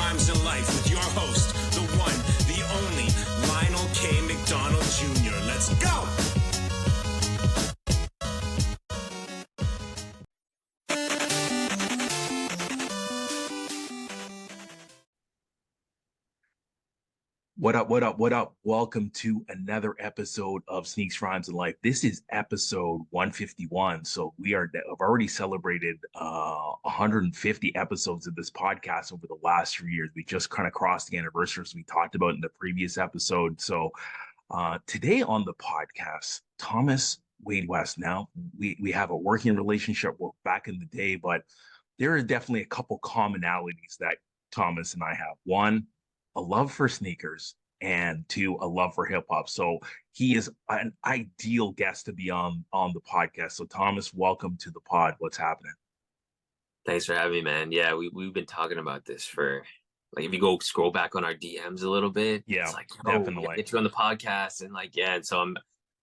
Rhymes in Life with your host, the one, the only, Lionel K. McDonald Jr. Let's go! What up, what up, what up? Welcome to another episode of Sneaks, Rhymes, and Life. This is episode 151. So I've already celebrated 150 episodes of this podcast over the last 3 years. We just kind of crossed the anniversary, as we talked about in the previous episode. So today on the podcast, Thomas Wade West. Now, we have a working relationship back in the day, but there are definitely a couple commonalities that Thomas and I have. One, a love for sneakers, and two, a love for hip hop. So he is an ideal guest to be on the podcast. So Thomas, welcome to the pod. What's happening? Thanks for having me, man. Yeah, we've been talking about this for, like, if you go scroll back on our DMs a little bit, Yeah, it's like, definitely. get you on the podcast, and like, yeah, and so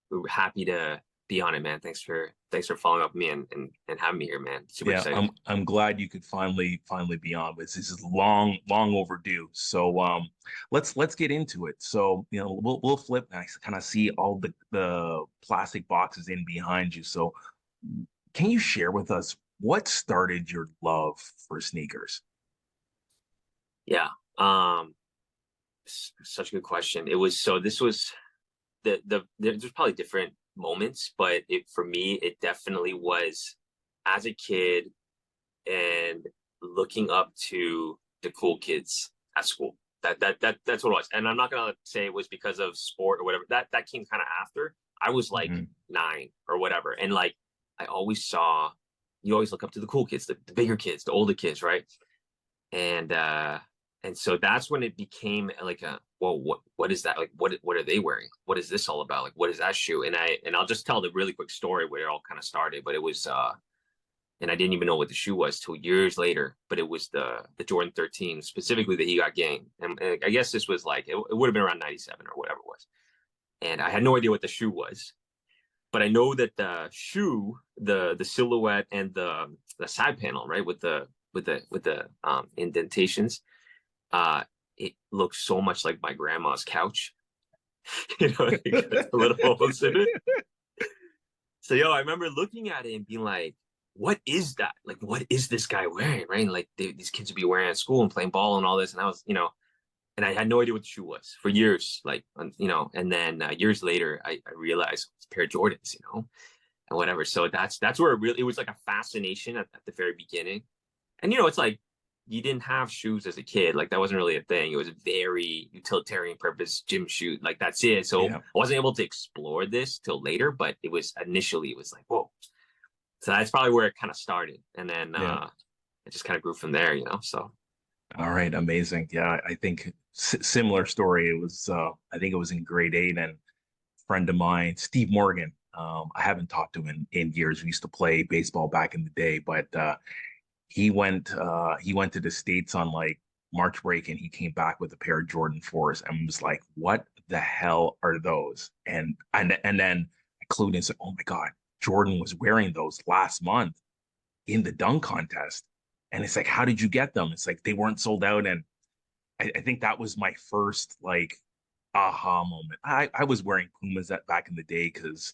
we're happy to be on it, man. Thanks for following up with me and having me here, man. Super excited. I'm glad you could finally be on. This is long overdue. So let's get into it. So we'll flip and I kind of see all the plastic boxes in behind you. So can you share with us what started your love for sneakers? Yeah, such a good question. This was there's probably different moments, but for me it definitely was as a kid and looking up to the cool kids at school. That's what it was. And I'm not gonna say it was because of sport or whatever. That came kind of after. I was like 9 or whatever, and like I always saw, you always look up to the cool kids, the bigger kids, the older kids, right? And so that's when it became like what is that? Like, what are they wearing? What is this all about? Like, what is that shoe? And I'll just tell the really quick story where it all kind of started, but it was, and I didn't even know what the shoe was till years later, but it was the Jordan 13, specifically the He Got Game. And I guess this was like, it would have been around 97 or whatever it was. And I had no idea what the shoe was, but I know that the shoe, the silhouette and the side panel, right, with the indentations, it looks so much like my grandma's couch. Like, a little holes in it. So I remember looking at it and being like, what is that? Like, what is this guy wearing? Right? And like these kids would be wearing at school and playing ball and all this. And I was, and I had no idea what the shoe was for years. Like, and then years later, I realized it's a pair of Jordans, and whatever. So that's where it was like a fascination at the very beginning. And, it's like, you didn't have shoes as a kid. Like, that wasn't really a thing. It was a very utilitarian purpose gym shoe. Like, that's it. So I wasn't able to explore this till later, but it was like, whoa. So that's probably where it kind of started. And then it just kind of grew from there, so. All right. Amazing. Yeah. I think similar story. It was, I think it was in grade 8, and a friend of mine, Steve Morgan, I haven't talked to him in years. We used to play baseball back in the day, but, he went to the States on like March break, and he came back with a pair of Jordan 4s and was like, what the hell are those? And then I clued in and said, oh my God, Jordan was wearing those last month in the dunk contest. And it's like, how did you get them? It's like, they weren't sold out. And I think that was my first like aha moment. I was wearing Pumas back in the day because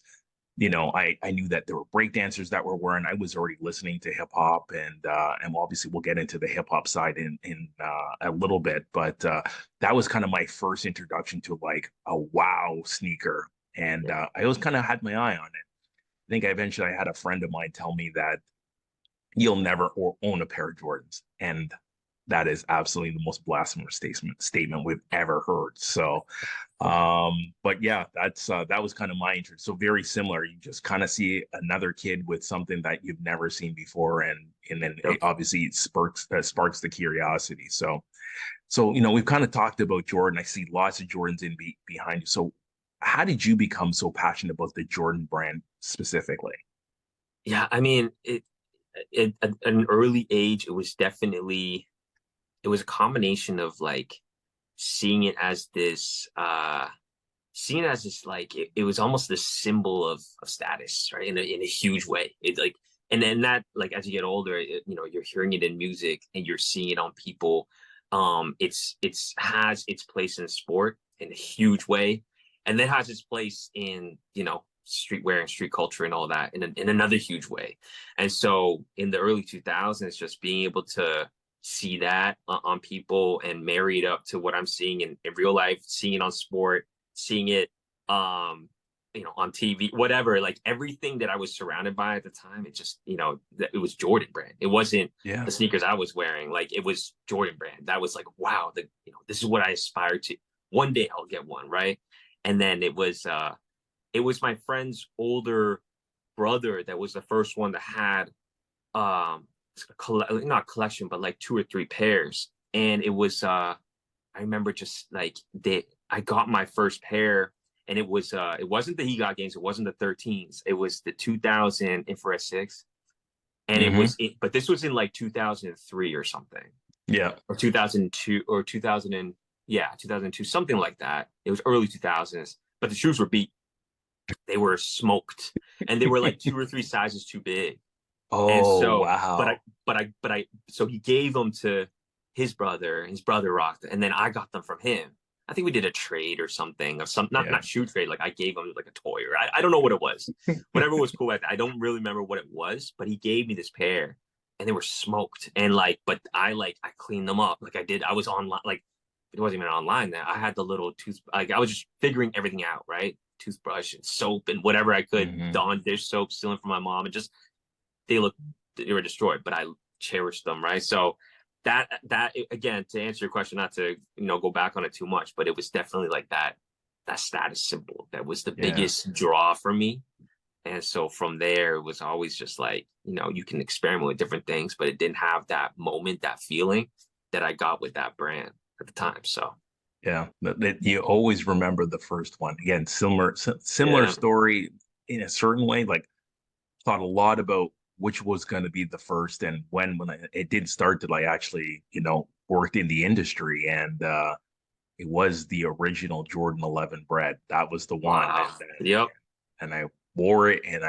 I knew that there were breakdancers that were wearing. I was already listening to hip hop, and obviously we'll get into the hip hop side in a little bit. But that was kind of my first introduction to like a wow sneaker, and I always kind of had my eye on it. I think eventually I had a friend of mine tell me that you'll never own a pair of Jordans, and that is absolutely the most blasphemous statement we've ever heard. So, but yeah, that was kind of my interest. So very similar. You just kind of see another kid with something that you've never seen before, and then obviously it sparks the curiosity. So we've kind of talked about Jordan. I see lots of Jordans behind you. So how did you become so passionate about the Jordan brand specifically? Yeah, I mean, at an early age, it was a combination of like seeing it as this like it was almost this symbol of status, right? In a huge way. It like, and then that, like, as you get older, you're hearing it in music and you're seeing it on people. It's has its place in sport in a huge way, and then has its place in, you know, streetwear and street culture and all that in another huge way. And so in the early 2000s, just being able to see that on people and marry it up to what I'm seeing in real life, seeing it on sport, seeing it you know, on TV, whatever, like everything that I was surrounded by at the time, it just, you know, it was Jordan brand. It wasn't Yeah. the sneakers I was wearing. Like it was Jordan brand. That was like, wow, you know, this is what I aspire to. One day I'll get one, right? And then it was my friend's older brother that was the first one that had not collection, but like 2 or 3 pairs. And it was I remember just like I got my first pair, and it wasn't the He Got games, it wasn't the 13s, it was the 2000 Infrared 6. And but this was in like 2003 or something. Yeah. Or 2002 or 2002, something like that. It was early 2000s, but the shoes were beat. They were smoked, and they were like 2 or 3 sizes too big. Oh, and so, wow. So he gave them to his brother. His brother rocked it, and then I got them from him. I think we did a trade or something, not shoe trade. Like I gave him like a toy, or I don't know what it was. Whatever was cool. I don't really remember what it was, but he gave me this pair, and they were smoked. And like, but I cleaned them up. Like I did. I was online. Like it wasn't even online. That I had the little like I was just figuring everything out, right? Toothbrush and soap and whatever I could. Dawn dish soap, stealing from my mom, and just they were destroyed, but I cherished them, right? So that again, to answer your question, not to, you know, go back on it too much, but it was definitely like that status symbol that was the biggest draw for me. And so from there, it was always just like, you know, you can experiment with different things, but it didn't have that moment, that feeling that I got with that brand at the time. So yeah, you always remember the first one. Again, similar story in a certain way. Like thought a lot about which was going to be the first, and when it did start to like actually, you know, worked in the industry, and it was the original Jordan 11 bread. That was the one. Wow. And I wore it, and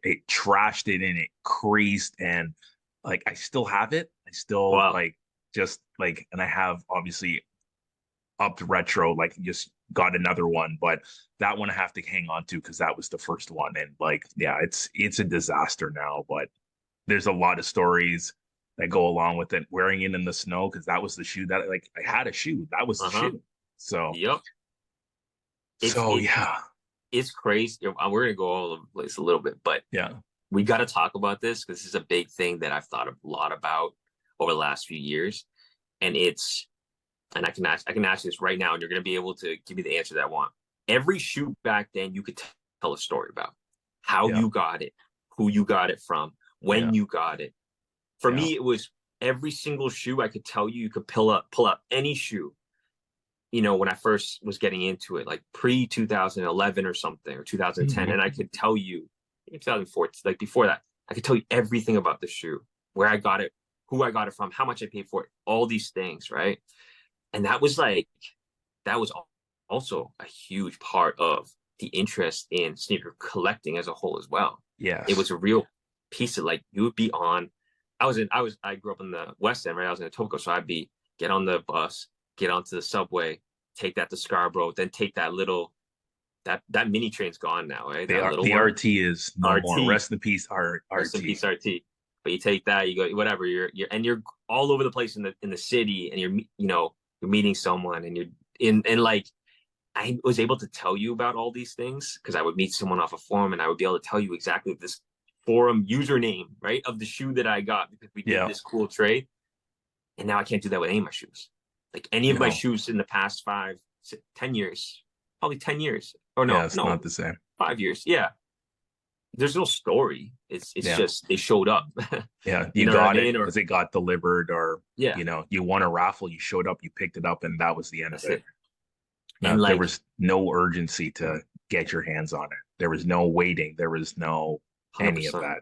it trashed it, and it creased, and like I still have it. I still like just like, and I have obviously upped retro, like just got another one, but that one I have to hang on to because that was the first one. And like, yeah, it's a disaster now, but there's a lot of stories that go along with it. Wearing it in the snow, because that was the shoe that like I had a shoe. That was the shoe. So it's crazy. We're gonna go all over the place a little bit, but yeah, we got to talk about this because this is a big thing that I've thought a lot about over the last few years, and I can ask this right now, and you're going to be able to give me the answer that I want. Every shoe back then, you could tell a story about how you got it, who you got it from, when you got it. For me, it was every single shoe I could tell you. You could pull up any shoe. You know, when I first was getting into it, like pre 2011 or something, or 2010, and I could tell you, 2014, like before that, I could tell you everything about the shoe, where I got it, who I got it from, how much I paid for it, all these things, right? And that was also a huge part of the interest in sneaker collecting as a whole as well. Yeah, it was a real piece of like, you would be on. I grew up in the West End, right? I was in Etobicoke, so I'd get on the bus, get onto the subway, take that to Scarborough, then take that little that mini train's gone now, right? The RT is no more. Rest in peace, RT. Rest in peace, RT. But you take that, you go whatever. You're all over the place in the city, and you're meeting someone, and you're in like, I was able to tell you about all these things because I would meet someone off a forum, and I would be able to tell you exactly this forum username, right, of the shoe that I got because we did this cool trade. And now I can't do that with any of my shoes. Like any of my shoes in the past 10 years, probably 10 years. Or no, it's not the same. 5 years. Yeah. There's no story. It's just they showed up. Yeah, you got it because it got delivered, or you know, you won a raffle, you showed up, you picked it up, and that was the end of it. And there was no urgency to get your hands on it. There was no waiting. There was no 100%. Any of that.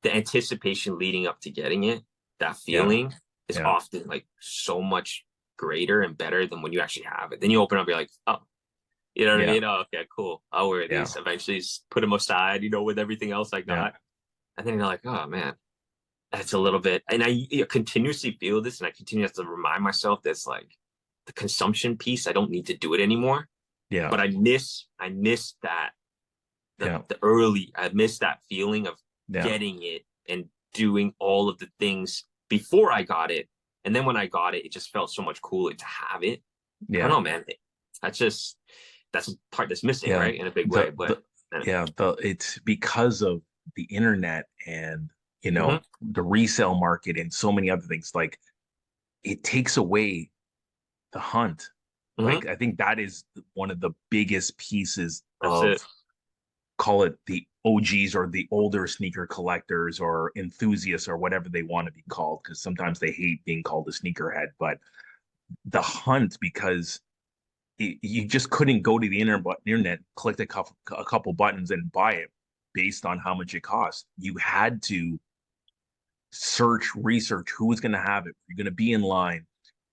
The anticipation leading up to getting it, that feeling is often like so much greater and better than when you actually have it. Then you open up, you're like, oh, you know what I mean? Oh, okay, cool. I'll wear these. Eventually put them aside, you know, with everything else like that. And then you're like, oh man. That's a little bit, and I continuously feel this, and I continue to remind myself that's like the consumption piece. I don't need to do it anymore, Yeah. but I miss that Yeah. the early. I miss that feeling of Yeah. getting it and doing all of the things before I got it, and then when I got it, it just felt so much cooler to have it. I don't Yeah. know, man. That's a part that's missing, Yeah. right, in a big way. But It's because of the internet and, Mhm. the resale market and so many other things. Like, it takes away the hunt. Mhm. Like, I think that is one of the biggest pieces That's it. of, call it the OGs or the older sneaker collectors or enthusiasts or whatever they want to be called, because sometimes they hate being called a sneakerhead. But the hunt, because you just couldn't go to the internet, click a couple buttons and buy it based on how much it costs. You had to research who was going to have it. You're going to be in line.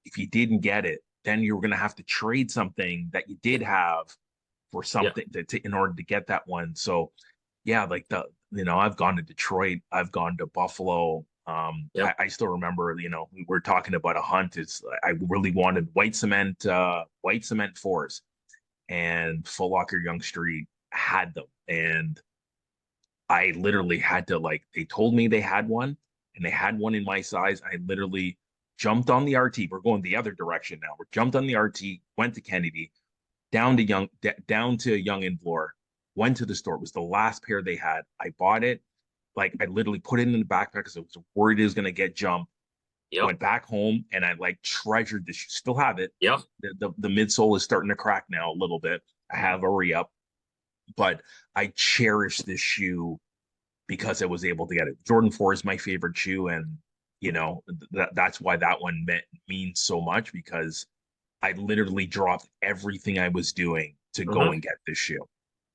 If you didn't get it, then you were going to have to trade something that you did have for Yeah. something in order to get that one. So yeah, like I've gone to Detroit, I've gone to Buffalo. Yep. I still remember, we were talking about a hunt. I really wanted white cement fours, and Foot Locker Young Street had them. And I literally had to, like, they told me they had one and they had one in my size. I literally jumped on the RT. We're going the other direction now. We're jumped on the RT, went to Kennedy, down to Young and Bloor, went to the store. It was the last pair they had. I bought it. Like, I literally put it in the backpack because I was worried it was gonna get jumped. Yep. Went back home and I like treasured the shoe. Still have it. Yep. The midsole is starting to crack now a little bit. I have a re-up, but I cherish this shoe because I was able to get it. Jordan 4 is my favorite shoe, and that's why that one means so much, because I literally dropped everything I was doing to go Mhm. and get this shoe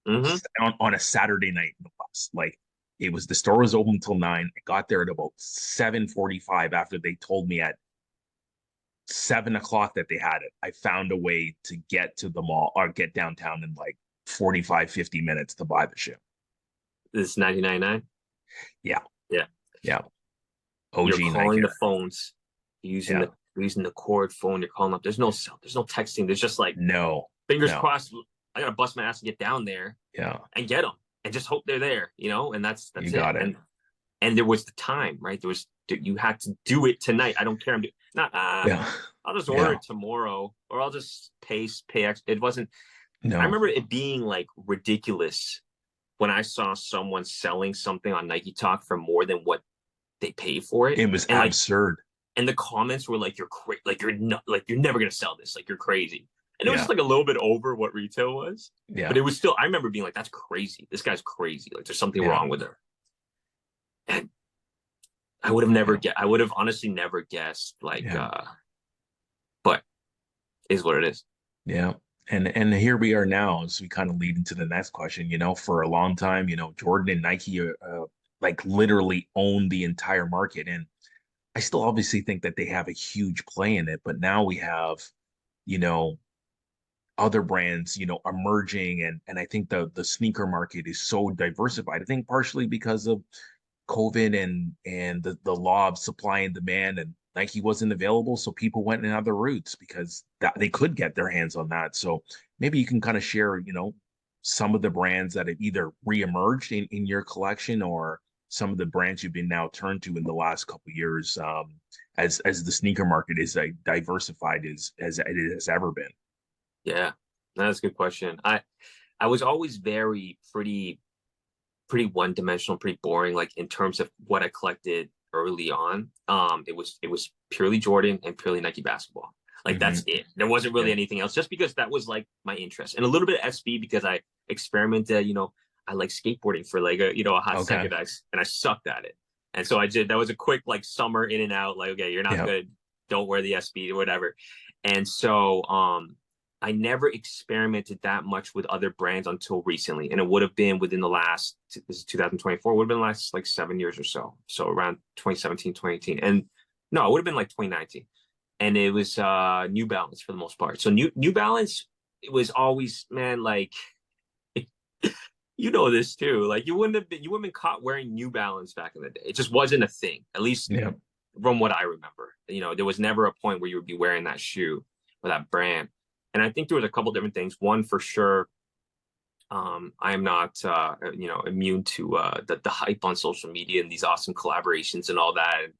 Mhm. on a Saturday night in the bus. Like, the store was open until 9. I got there at about 7:45 after they told me at 7 o'clock that they had it. I found a way to get to the mall or get downtown in like 45, 50 minutes to buy the shoe. This is 1999. Yeah. Yeah. Yeah. You're OG calling Nike. the phones, using Yeah. the cord phone. You're calling up. There's no texting. There's just like No. fingers No. crossed. I gotta bust my ass to get down there Yeah. and get them, and just hope they're there. And that's You it. got it. And there was the time, right? You had to do it tonight. I don't care. Yeah. I'll just order Yeah. it tomorrow, or I'll just pay X. It wasn't. No. I remember it being like ridiculous when I saw someone selling something on Nike Talk for more than what they pay for it. It was and absurd. And the comments were like, "You're crazy. Like, you're not. Like, you're never gonna sell this. Like, you're crazy." And it was Yeah. just like a little bit over what retail was, Yeah. but it was still. I remember being like, "That's crazy. This guy's crazy. Like, there's something Yeah. wrong with her." And I would have never I would have honestly never guessed. Like, Yeah. but it is what it is. Yeah. And here we are now, as we kind of lead into the next question. For a long time, Jordan and Nike like literally own the entire market. And I still obviously think that they have a huge play in it, but now we have, other brands, emerging, and I think the sneaker market is so diversified. I think partially because of COVID and the law of supply and demand, and Nike wasn't available, so people went in other routes because they could get their hands on that. So maybe you can kind of share, some of the brands that have either reemerged in your collection, or some of the brands you've been now turned to in the last couple of years, as the sneaker market is diversified as it has ever been. Yeah, that's a good question. I was always pretty one-dimensional, pretty boring, like in terms of what I collected early on. It was purely Jordan and purely Nike basketball. Like, that's it. There wasn't really anything else, just because that was like my interest, and a little bit of SB because I experimented. I like skateboarding for like a hot second, and I sucked at it. And so I did. That was a quick like summer in and out. Like, okay, you're not good. Don't wear the SB or whatever. And so I never experimented that much with other brands until recently, and it would have been within the last. This is 2024. Would have been the last like 7 years or so. So around 2017, 2018, and no, it would have been like 2019. And it was New Balance for the most part. So New Balance, it was always, man, like you know this too. Like you wouldn't have been caught wearing New Balance back in the day. It just wasn't a thing, at least Yeah. from what I remember. You know, there was never a point where you would be wearing that shoe or that brand. And I think there was a couple different things. One for sure, I am not immune to the hype on social media and these awesome collaborations and all that. And,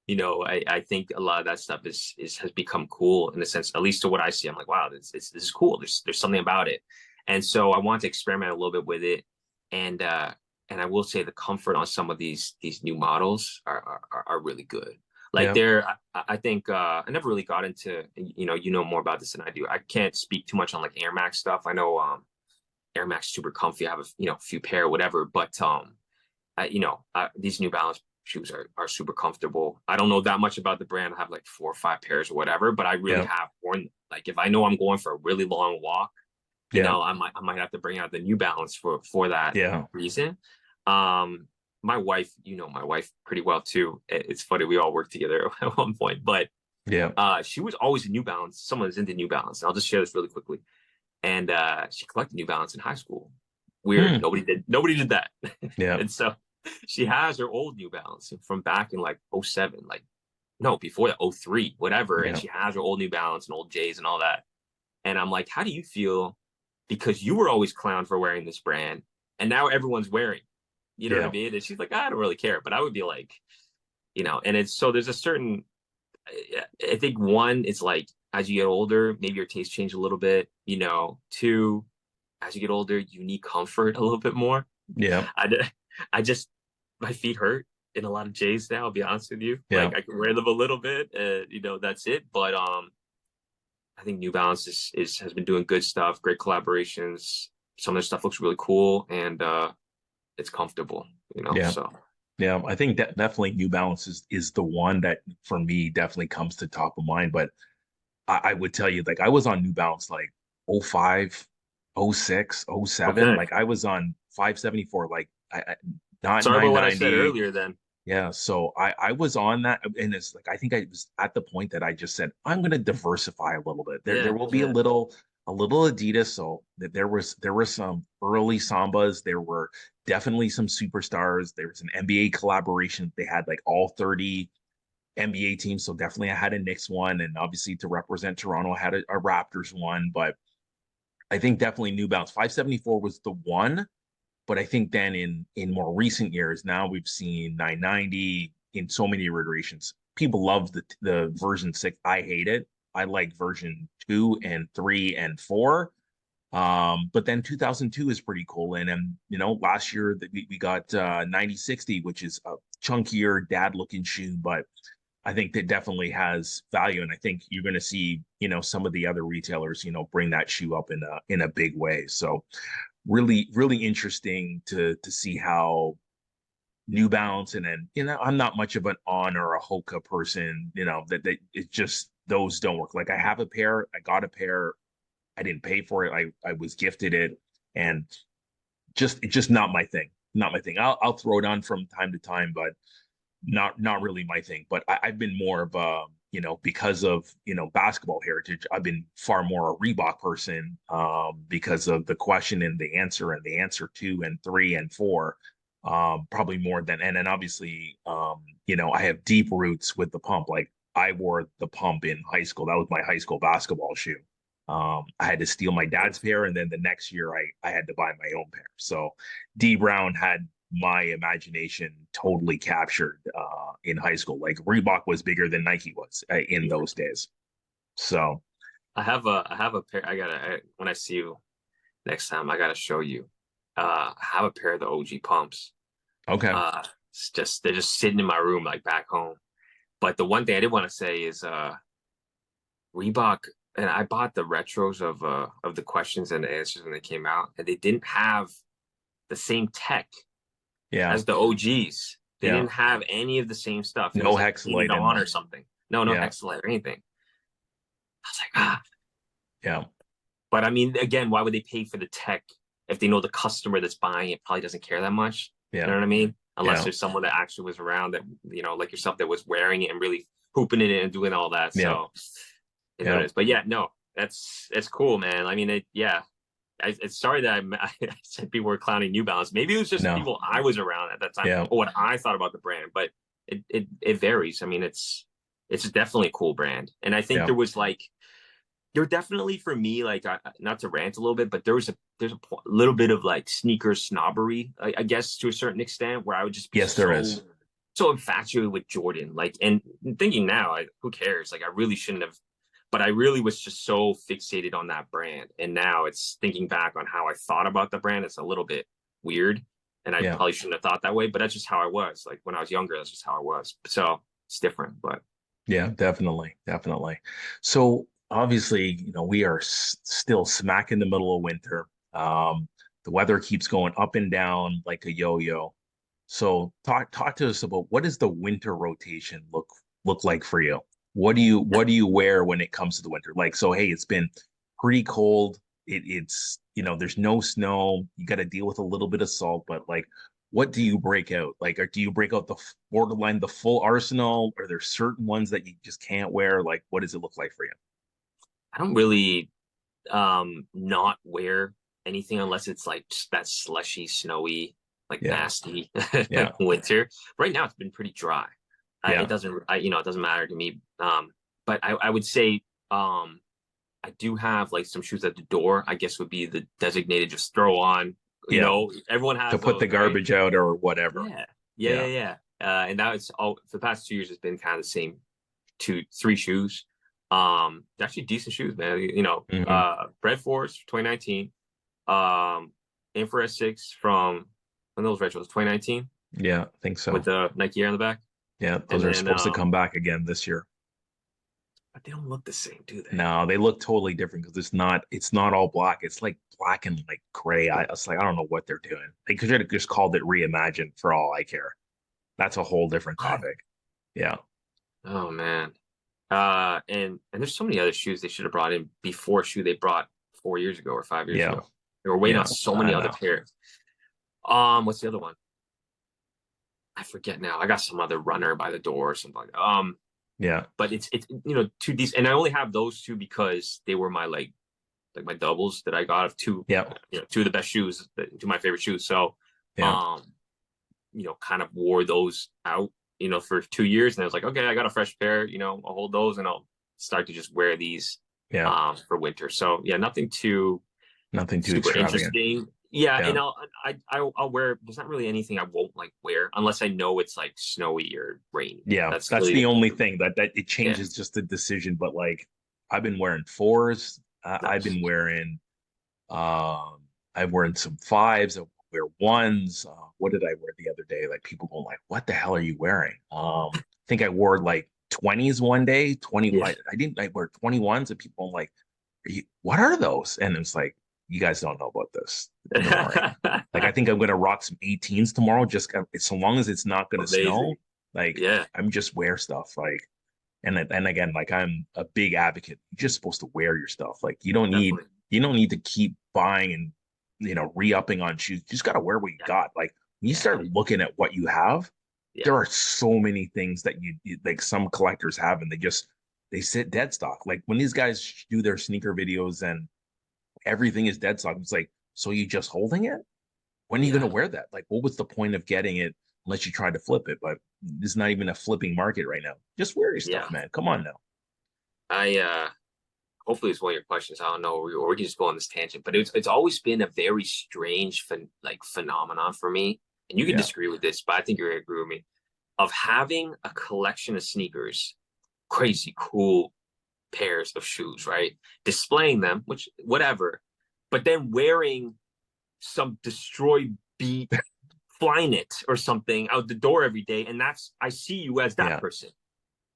you know, I think a lot of that stuff has become cool in a sense, at least to what I see. I'm like, wow, this is cool. There's something about it. And so I want to experiment a little bit with it. And I will say the comfort on some of these new models are really good. Like I think I never really got into, you know more about this than I do. I can't speak too much on like Air Max stuff. I know Air Max super comfy. I have a few pair or whatever, but these New Balance shoes are super comfortable. I don't know that much about the brand. I have like 4 or 5 pairs or whatever, but I really have worn, like, if I know I'm going for a really long walk, you know, I might have to bring out the New Balance for that reason. My wife, you know my wife pretty well too. It's funny, we all worked together at one point, but she was always a New Balance. Someone is into New Balance. And I'll just share this really quickly. And she collected New Balance in high school. Weird. Nobody did that. And so she has her old New Balance from back in like 07, like no, before that, 03, whatever. And she has her old New Balance and old J's and all that. And I'm like, how do you feel? Because you were always clowned for wearing this brand, and now everyone's wearing. You know what I mean? And she's like, I don't really care. But I would be like, you know, and it's so there's a certain, I think one, it's like as you get older, maybe your taste change a little bit, you know. 2, as you get older, you need comfort a little bit more. Yeah. I just, my feet hurt in a lot of J's now, I'll be honest with you. Like I can wear them a little bit, you know, that's it. But I think New Balance has been doing good stuff, great collaborations. Some of their stuff looks really cool, and it's comfortable, you know. So I think that definitely New Balance is the one that for me definitely comes to top of mind. But I would tell you, like, I was on New Balance like 05, 06, 07. Okay. Like I was on 574, like not sorry about what I 990. said earlier then. Yeah, so I was on that, and it's like I think I was at the point that I just said I'm going to diversify a little bit. There will be a little Adidas. So that there were some early Sambas. There were definitely some superstars. There was an NBA collaboration. They had like all 30 NBA teams. So definitely I had a Knicks one, and obviously to represent Toronto, I had a Raptors one. But I think definitely New Balance 574 was the one. But I think then in more recent years, now we've seen 990 in so many iterations. People love the version 6. I hate it. I like version 2 and 3 and 4. But then 2002 is pretty cool. And you know, last year we got 9060, which is a chunkier dad looking shoe, but I think that definitely has value. And I think you're going to see, you know, some of the other retailers, you know, bring that shoe up in a big way. So really, really interesting to see how New Balance, and then, you know, I'm not much of an On or a Hoka person, you know, that it's just, those don't work. Like I have a pair, I got a pair, I didn't pay for it. I was gifted it, and it's just not my thing. Not my thing. I'll throw it on from time to time, but not really my thing. But I've been more of a, you know, because of, you know, basketball heritage, I've been far more a Reebok person, because of the question and the answer 2 and 3 and 4, probably more than, and then obviously, you know, I have deep roots with the Pump. Like I wore the Pump in high school. That was my high school basketball shoe. I had to steal my dad's pair, and then the next year I had to buy my own pair. So D Brown had my imagination totally captured in high school. Like Reebok was bigger than Nike was in those days. So I have a pair. When I see you next time, I gotta show you. I have a pair of the OG Pumps. Okay. They're just sitting in my room, like back home. But the one thing I did want to say is Reebok, and I bought the retros of the questions and the answers when they came out, and they didn't have the same tech as the OGs. They didn't have any of the same stuff. No Hexalite on or something. No Hexalite or anything. I was like, Yeah. But I mean, again, why would they pay for the tech if they know the customer that's buying it probably doesn't care that much? Yeah. You know what I mean? Unless there's someone that actually was around that, you know, like yourself, that was wearing it and really hooping it in and doing all that. So, you know, but yeah, no, that's cool, man. I mean, it's sorry that I said people were clowning New Balance. Maybe it was just No. people I was around at that time, Yeah. or what I thought about the brand. But it varies. I mean, it's definitely a cool brand, and I think Yeah. there was like there definitely for me like not to rant a little bit, but there's a little bit of like sneaker snobbery, I guess to a certain extent, where I would just be Yes, there is. so infatuated with Jordan. Like, and thinking now, who cares? Like, I really shouldn't have, but I really was just so fixated on that brand. And now it's thinking back on how I thought about the brand, it's a little bit weird. And I Yeah. probably shouldn't have thought that way, but that's just how I was. Like when I was younger, that's just how I was. So it's different, but Yeah, definitely, definitely. So obviously, you know, we are still smack in the middle of winter. The weather keeps going up and down like a yo-yo. So talk to us about what does the winter rotation look like for you? What do you wear when it comes to the winter? Like, so hey, it's been pretty cold. It's you know, there's no snow. You got to deal with a little bit of salt, but like what do you break out? Like, or do you break out the borderline, the full arsenal? Are there certain ones that you just can't wear? Like, what does it look like for you? I don't really not wear anything unless it's like just that slushy, snowy, like Yeah. nasty Yeah. winter. Right now it's been pretty dry. Yeah. It doesn't it doesn't matter to me. But I would say I do have like some shoes at the door, I guess would be the designated just throw on. You Yeah. know, everyone has To put the those, right? garbage out or whatever. Yeah. And now it's all for the past 2 years, it's been kind of the same 3 shoes. Actually decent shoes, man. You know, Mhm. Bread Force 2019, Infrared 6 from when those retros 2019 Yeah, I think so. with the Nike Air on the back. Yeah, those And are then supposed to come back again this year. but they don't look the same, do they? No, they look totally different because it's not all black. It's like black and like gray. It's like I don't know what they're doing. They could have just called it reimagined for all I care. That's a whole different What? topic. Yeah. Oh man. And there's so many other shoes they should have brought in before shoe they brought 4 years ago or 5 years Yeah. ago. They were waiting Yeah. on so I many other know. pairs. What's the other one? I forget now. I got some other runner by the door or something like that. Yeah. But it's you know, two decent, and I only have those two because they were my like my doubles that I got of two, Yeah. you know, two of the best shoes, two of my favorite shoes. So Yeah. you know, kind of wore those out, you know, for 2 years, and I was like, okay, I got a fresh pair, you know, I'll hold those and I'll start to just wear these Yeah. for winter. So yeah, nothing too Nothing too super extravagant. interesting. Yeah, Yeah. and I'll wear. There's not really anything I won't like wear unless I know it's like snowy or rainy. Yeah. That's That's really the only thing that it yeah, changes just the decision. But like I've been wearing fours. I've nice. been wearing I've worn some fives. I wear ones. What did I wear the other day? Like people going like, "What the hell are you wearing?" I think I wore like 20s one day. 20. Yeah. I didn't. I wear 21s, and people like, "What are those?" And it's like, you guys don't know about this. Don't worry. Like I think I'm gonna rock some 18s tomorrow. Just so long as it's not gonna snow. Amazing. Like Yeah, I'm just wear stuff. Like and again, like I'm a big advocate. You're just supposed to wear your stuff. Like definitely. you don't need to keep buying and re-upping on shoes. You just gotta wear what you got. Like when you start Yeah. looking at what you have, Yeah. there are so many things that like some collectors have and they sit dead stock. Like when these guys do their sneaker videos and everything is dead stock, it's like, so you just holding it? When are you Yeah. gonna wear that? Like what was the point of getting it unless you tried to flip it? But there's not even a flipping market right now. Just wear your stuff, Yeah. man. Come on now. I hopefully it's one of your questions. I don't know, or we can just go on this tangent, but it's always been a very strange phenomenon for me. And you can Yeah. disagree with this, but I think you're gonna agree with me. Of having a collection of sneakers, crazy cool pairs of shoes, right? Displaying them, which whatever, but then wearing some destroyed beat Flyknit or something out the door every day, and I see you as that Yeah. person.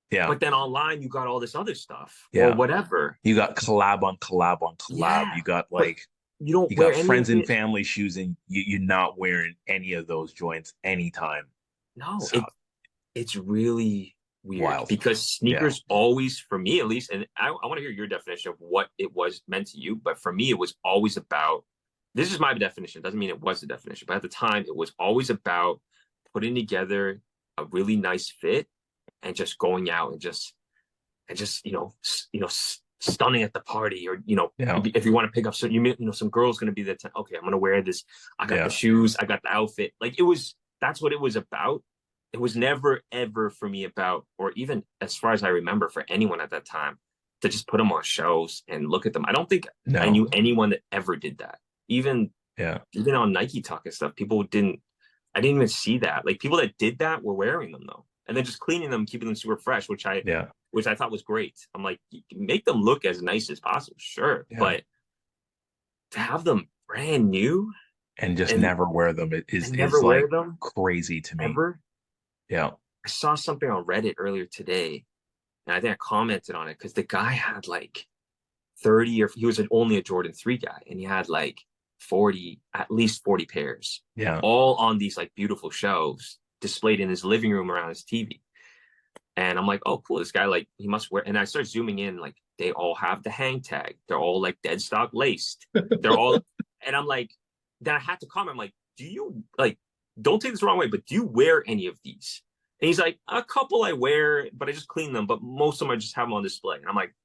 Yeah. But then online you got all this other stuff Yeah. or whatever. You got collab on collab on collab. Yeah, You got but like you don't you wear got any friends of and it. family shoes and you're not wearing any of those joints anytime. No, So it's really weird wild. because sneakers always, for me at least, and I want to hear your definition of what it was meant to you, but for me it was always about, this is my definition, it doesn't mean it was the definition, but at the time it was always about putting together a really nice fit and just going out and just stunning at the party, or Yeah. if you want to pick up some, some girl's gonna be there. Okay, I'm gonna wear this. I got Yeah. the shoes. I got the outfit. Like that's what it was about. It was never ever for me about, or even as far as I remember, for anyone at that time to just put them on shows and look at them. I don't think I No. knew anyone that ever did that. Even Yeah. on Nike Talk and stuff, people didn't. I didn't even see that. Like people that did that were wearing them though, and then just cleaning them, keeping them super fresh, which I thought was great. I'm like, you can make them look as nice as possible, sure, Yeah. but to have them brand new and just and never wear them is never like wear them crazy to me. ever. Yeah. I saw something on Reddit earlier today, and I think I commented on it because the guy had like 30, or he was only a Jordan 3 guy, and he had like 40, at least 40 pairs, Yeah. all on these like beautiful shelves displayed in his living room around his TV. And I'm like, oh, cool. This guy, like, he must wear. And I start zooming in, like, they all have the hang tag. They're all like dead stock laced. They're all, and I'm like, then I had to comment, I'm like, do you, like, don't take this the wrong way, but do you wear any of these? And he's like, a couple I wear, but I just clean them. But most of them I just have them on display. And I'm like,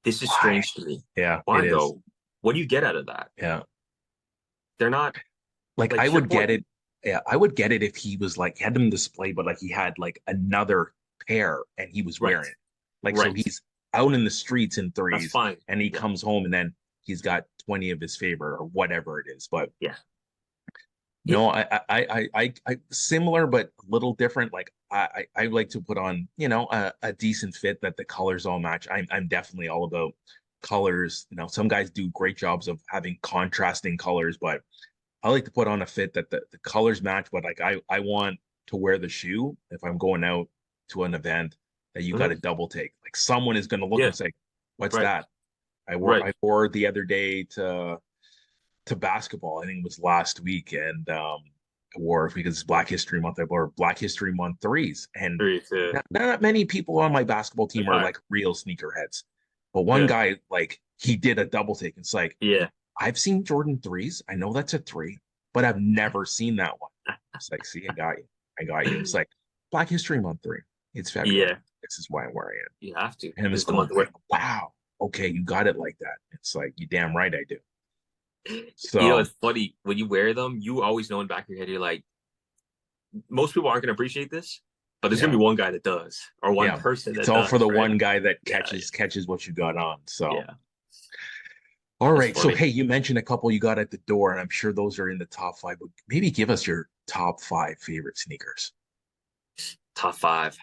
this is strange to me. Yeah. Why it though? is. What do you get out of that? Yeah. They're not Like I would get it. Yeah, I would get it if he was like, he had them display, but like he had like another pair and he was wearing it. Like, so he's out in the streets in threes. That's fine. And he comes home and then he's got 20 of his favorite or whatever it is. But yeah. No, I similar but a little different. Like I like to put on, a decent fit that the colors all match. I'm definitely all about colors. Some guys do great jobs of having contrasting colors, but I like to put on a fit that the colors match. But like I want to wear the shoe if I'm going out to an event that you got to double take. Like someone is going to look and say, "What's that?" I wore the other day to basketball. I think it was last week, and I wore, because it's Black History Month, I wore Black History Month threes. And not many people on my basketball team are like real sneakerheads. But one guy, like, he did a double take. It's like, I've seen Jordan threes. I know that's a 3, but I've never seen that one. It's like, see, I got you. It's like Black History Month 3. It's February. Yeah. This is why I'm wearing it. You have to. And it's going like, wow, okay, you got it like that. It's like, you damn right I do. So it's funny when you wear them, you always know in the back of your head, you're like, most people aren't going to appreciate this, but there's going to be one guy that does, or one person that it's all does, for the one guy that catches what you got on. So all right. So hey, you mentioned a couple you got at the door, and I'm sure those are in the top 5, but maybe give us your top 5 favorite sneakers. Top five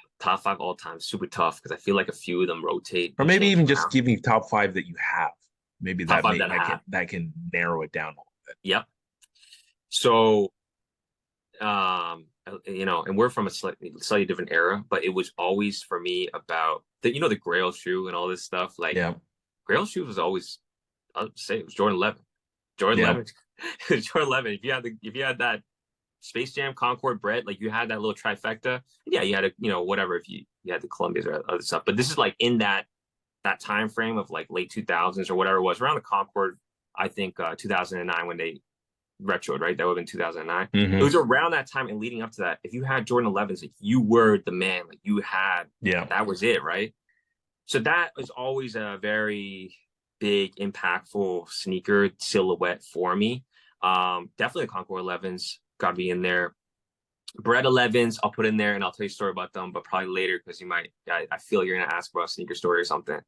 all time. Super tough, because I feel like a few of them rotate. Or maybe even just give me top 5 that you have. Maybe that can narrow it down a little bit. Yep. So, and we're from a slightly different era, but it was always for me about the Grail shoe and all this stuff. Like, Grail shoe was always, I'll say it was Jordan 11. Jordan 11. Jordan 11. If you had that Space Jam Concord Brett, like you had that little trifecta. Yeah, you had whatever, if you had the Columbias or other stuff. But this is like in that time frame of like late 2000s or whatever it was, around the Concord, I think 2009 when they retroed, right? That would have been 2009. It was around that time, and leading up to that, if you had Jordan 11s, like you were the man, like you had, that was it, right? So that was always a very big, impactful sneaker silhouette for me. Definitely the Concord 11s got to be in there. Brett 11s, I'll put in there, and I'll tell you a story about them, but probably later, because I feel you're going to ask about a sneaker story or something.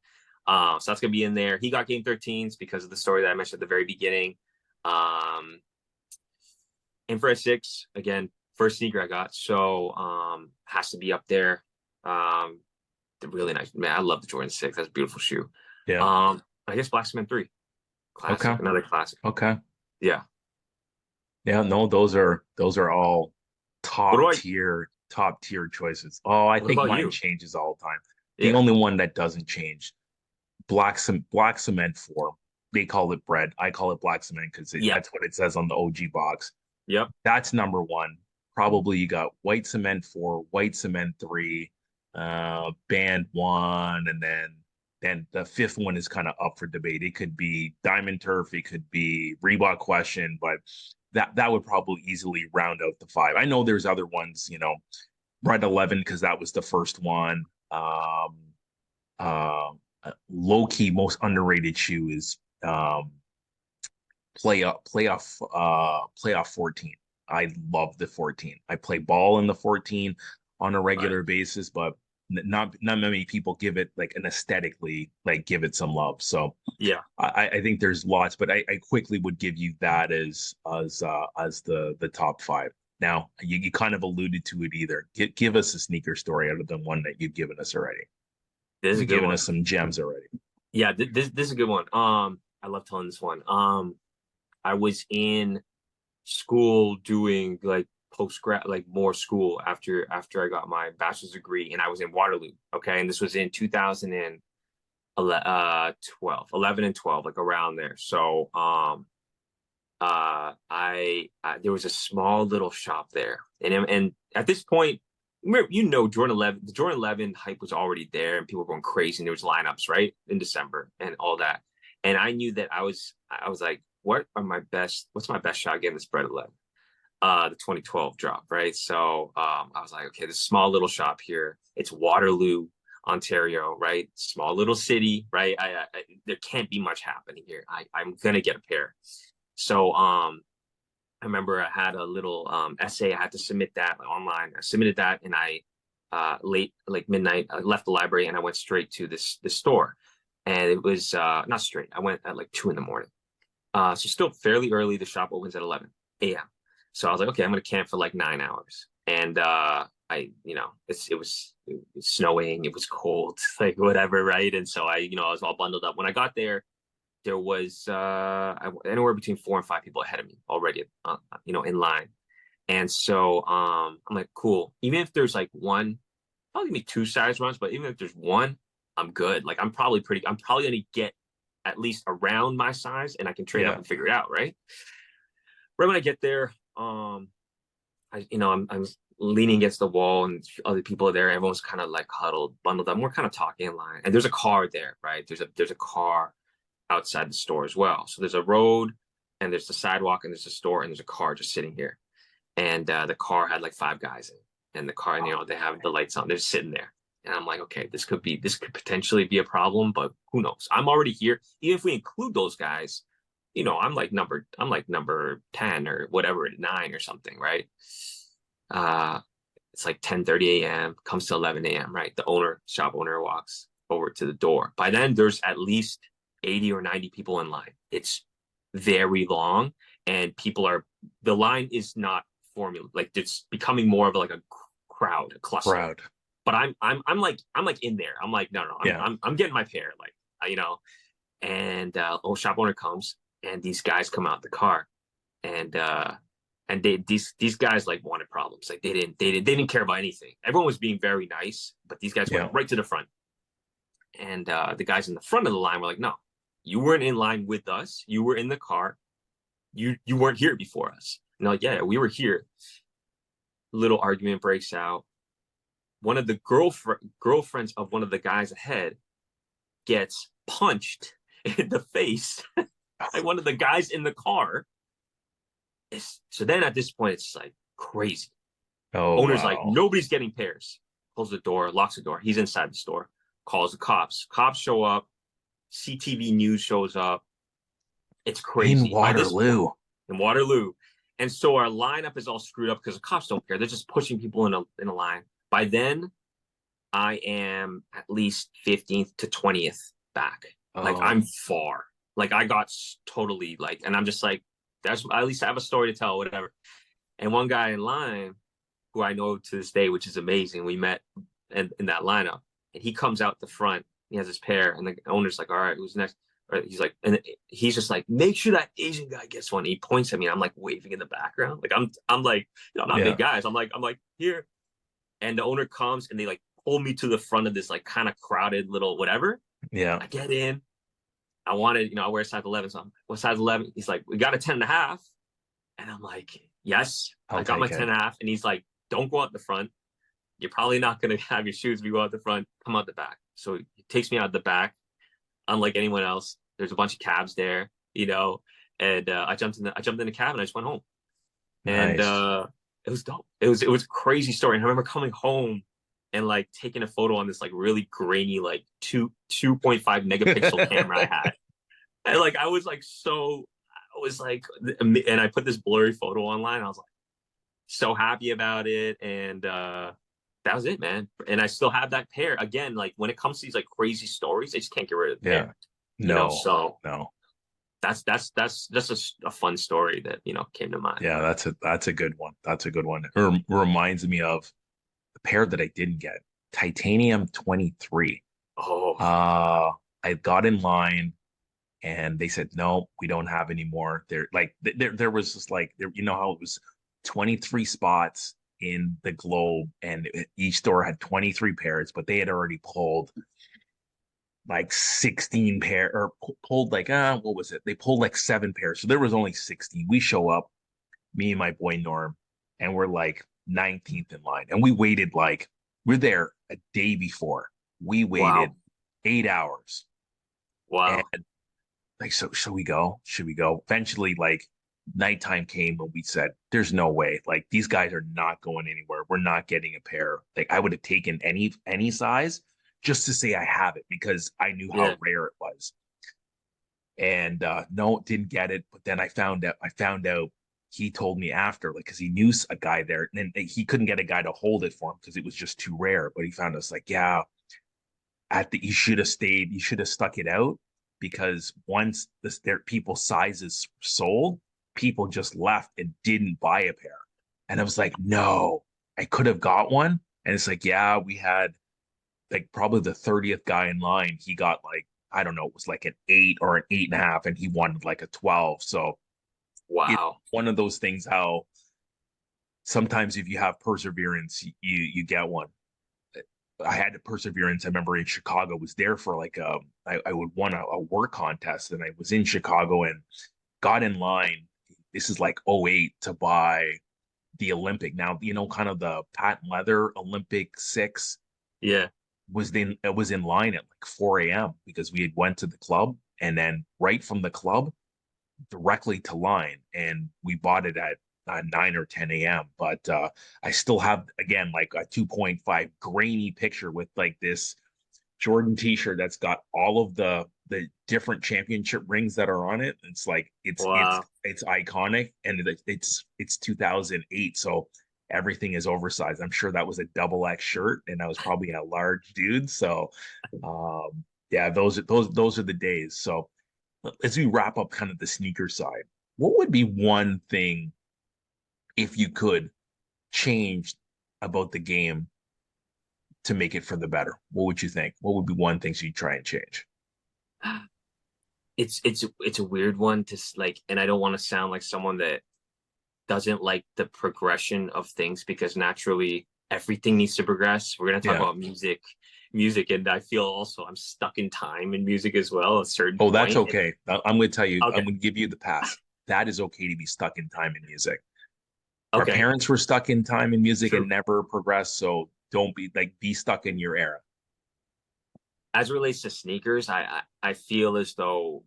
So that's going to be in there. He got Game 13s because of the story that I mentioned at the very beginning. Infrared 6, again, first sneaker I got, so has to be up there. They're really nice. Man, I love the Jordan 6. That's a beautiful shoe. Yeah. I guess Black Cement 3. Classic. Another classic. Okay. Yeah. Yeah, no, those are all top tier choices. Oh, I think mine changes all the time. The only one that doesn't change, Black Cement 4. They call it bread. I call it Black Cement because that's what it says on the OG box. Yep. That's number 1. Probably you got White Cement 4, White Cement 3, Band 1, and then the 5th one is kind of up for debate. It could be Diamond Turf, it could be Reebok Question, but that would probably easily round out the 5. I know there's other ones, Bread 11, because that was the first one. low key most underrated shoe is playoff 14. I love the 14. I play ball in the 14 on a Right. regular basis, but not many people give it like an aesthetically like give it some love. So Yeah. I think there's lots, but I quickly would give you that as the top five. Now you kind of alluded to it either. Give us a sneaker story other than one that you've given us already. This is a You've good given one. us some gems already. Yeah, this is a good one. I love telling this one. I was in school doing like post grad, like more school after I got my bachelor's degree, and I was in Waterloo. Okay, and this was in 2012, 11 and 12, like around there. So I there was a small little shop there, and at this point, Jordan 11, the Jordan 11 hype was already there, and people were going crazy, and there was lineups right in December and all that, and I knew that I was like, what's my best shot getting this bread 11? The 2012 drop, right? So I was like, okay, this small little shop here, it's Waterloo, Ontario, right? Small little city, right? There can't be much happening here. I'm gonna get a pair. So I remember I had a little essay. I had to submit that online. I submitted that, and I late like midnight, I left the library and I went straight to this store. And it was not straight. I went at like 2 in the morning. So still fairly early. The shop opens at 11 a.m. So I was like, okay, I'm gonna camp for like 9 hours. And it was snowing, it was cold, like whatever, right? And so I was all bundled up. When I got there was anywhere between 4 and 5 people ahead of me already, in line. And so I'm like, cool. Even if there's like one, probably me 2 size runs, but even if there's one, I'm good. Like I'm probably gonna get at least around my size, and I can trade up and figure it out, right? Right when I get there, I'm leaning against the wall, and other people are there. Everyone's kind of like huddled, bundled up. And we're kind of talking in line, and there's a car there, right? There's a car outside the store as well. So there's a road, and there's the sidewalk, and there's a store, and there's a car just sitting here. And the car had like 5 guys in it. And the car, they have the lights on. They're sitting there. And I'm like, okay, this could potentially be a problem, but who knows? I'm already here. Even if we include those guys, I'm like number 10 or whatever, 9 or something, right? It's like 10:30 a.m. comes to 11 a.m. Right? The shop owner walks over to the door. By then, there's at least 80 or 90 people in line. It's very long, and the line is not formula, like it's becoming more of like a crowd, a cluster. But I'm like in there. I'm like, no, I'm getting my pair, like, and shop owner comes, and these guys come out the car, and these guys like wanted problems. Like they didn't care about anything. Everyone was being very nice, but these guys went right to the front. And the guys in the front of the line were like, no, you weren't in line with us. You were in the car. You weren't here before us. And they're like, yeah, we were here. Little argument breaks out. One of the girlfriends of one of the guys ahead gets punched in the face by one of the guys in the car. So then at this point, it's like crazy. Owner's like, nobody's getting pairs. Closes the door, locks the door. He's inside the store. Calls the cops. Cops show up. CTV News shows up. It's crazy. In Waterloo. And so our lineup is all screwed up because the cops don't care. They're just pushing people in a line. By then, I am at least 15th to 20th back. Like I'm far. Like I got totally like, and I'm just like, at least I have a story to tell, whatever. And one guy in line, who I know to this day, which is amazing, we met in that lineup, and he comes out the front. He has his pair, and the owner's like, all right, who's next? Or he's like, and he's just like, make sure that Asian guy gets one. He points at me, and I'm like waving in the background. Like I'm like, I'm not big guys. I'm like here. And the owner comes, and they like pull me to the front of this like kind of crowded little whatever. Yeah. I get in. I wanted, I wear size 11. So I'm like, what size 11? He's like, we got a 10.5. And I'm like, yes, I got my 10.5. And he's like, don't go out the front. You're probably not going to have your shoes if you go out the front. Come out the back. So he takes me out the back. Unlike anyone else, there's a bunch of cabs there, and I jumped in the cab and I just went home. Nice. And it was dope. It was a crazy story. And I remember coming home and like taking a photo on this like really grainy like 2.5 megapixel camera I had. And like I was like and I put this blurry photo online. I was like so happy about it, and that was it, man. And I still have that pair. Again, like when it comes to these like crazy stories, I just can't get rid of the pair. So no. that's just a fun story that came to mind. Yeah, that's a good one. That's a good one. It reminds me of the pair that I didn't get, Titanium 23. Oh, I got in line and they said, no, we don't have any more. There was just like there, how it was 23 spots in the globe, and each store had 23 pairs, but they had already pulled like 16 pair, or pulled like what was it? They pulled like 7 pairs. So there was only 16. We show up, me and my boy Norm, and we're like 19th in line. And we waited we're there a day before. We waited wow. 8 hours. Wow. And like, so should we go? Should we go? Eventually, like nighttime came and we said, there's no way. Like these guys are not going anywhere. We're not getting a pair. Like I would have taken any size just to say I have it because I knew how rare it was. And no, didn't get it. But then I found out he told me after, like, because he knew a guy there, and he couldn't get a guy to hold it for him because it was just too rare. But he found us like, yeah, you should have stayed, you should have stuck it out, because once their people's sizes sold, people just left and didn't buy a pair. And I was like, no, I could have got one. And it's like, yeah, we had like probably the 30th guy in line. He got like, I don't know, it was like an 8 or an 8.5, and he wanted like a 12. So wow. it's one of those things how sometimes if you have perseverance, you get one. I had the perseverance. I remember in Chicago, was there for like I would won a work contest, and I was in Chicago and got in line. This is like '08 to buy the Olympic. Now, kind of the patent leather Olympic 6. Yeah. It was in line at like 4 a.m. because we had went to the club, and then right from the club directly to line, and we bought it at 9 or 10 a.m. But I still have, again, like a 2.5 grainy picture with like this Jordan t-shirt that's got all of the different championship rings that are on it. It's like Wow. it's iconic, and it's 2008, so everything is oversized. I'm sure that was a double X shirt, and I was probably a large dude. So yeah, those are the days. So as we wrap up kind of the sneaker side, what would be one thing, if you could, change about the game to make it for the better? What would you think? What would be one thing you'd try and change? It's a weird one to like, and I don't want to sound like someone that doesn't like the progression of things, because naturally everything needs to progress. We're going to talk about music, and I feel also I'm stuck in time in music as well. A certain Oh, that's point. okay. I'm going to tell you, Okay. I'm going to give you the pass. That is okay to be stuck in time in music. Okay. Our parents were stuck in time in music True. and never progressed. So don't be stuck in your era. As it relates to sneakers, I feel as though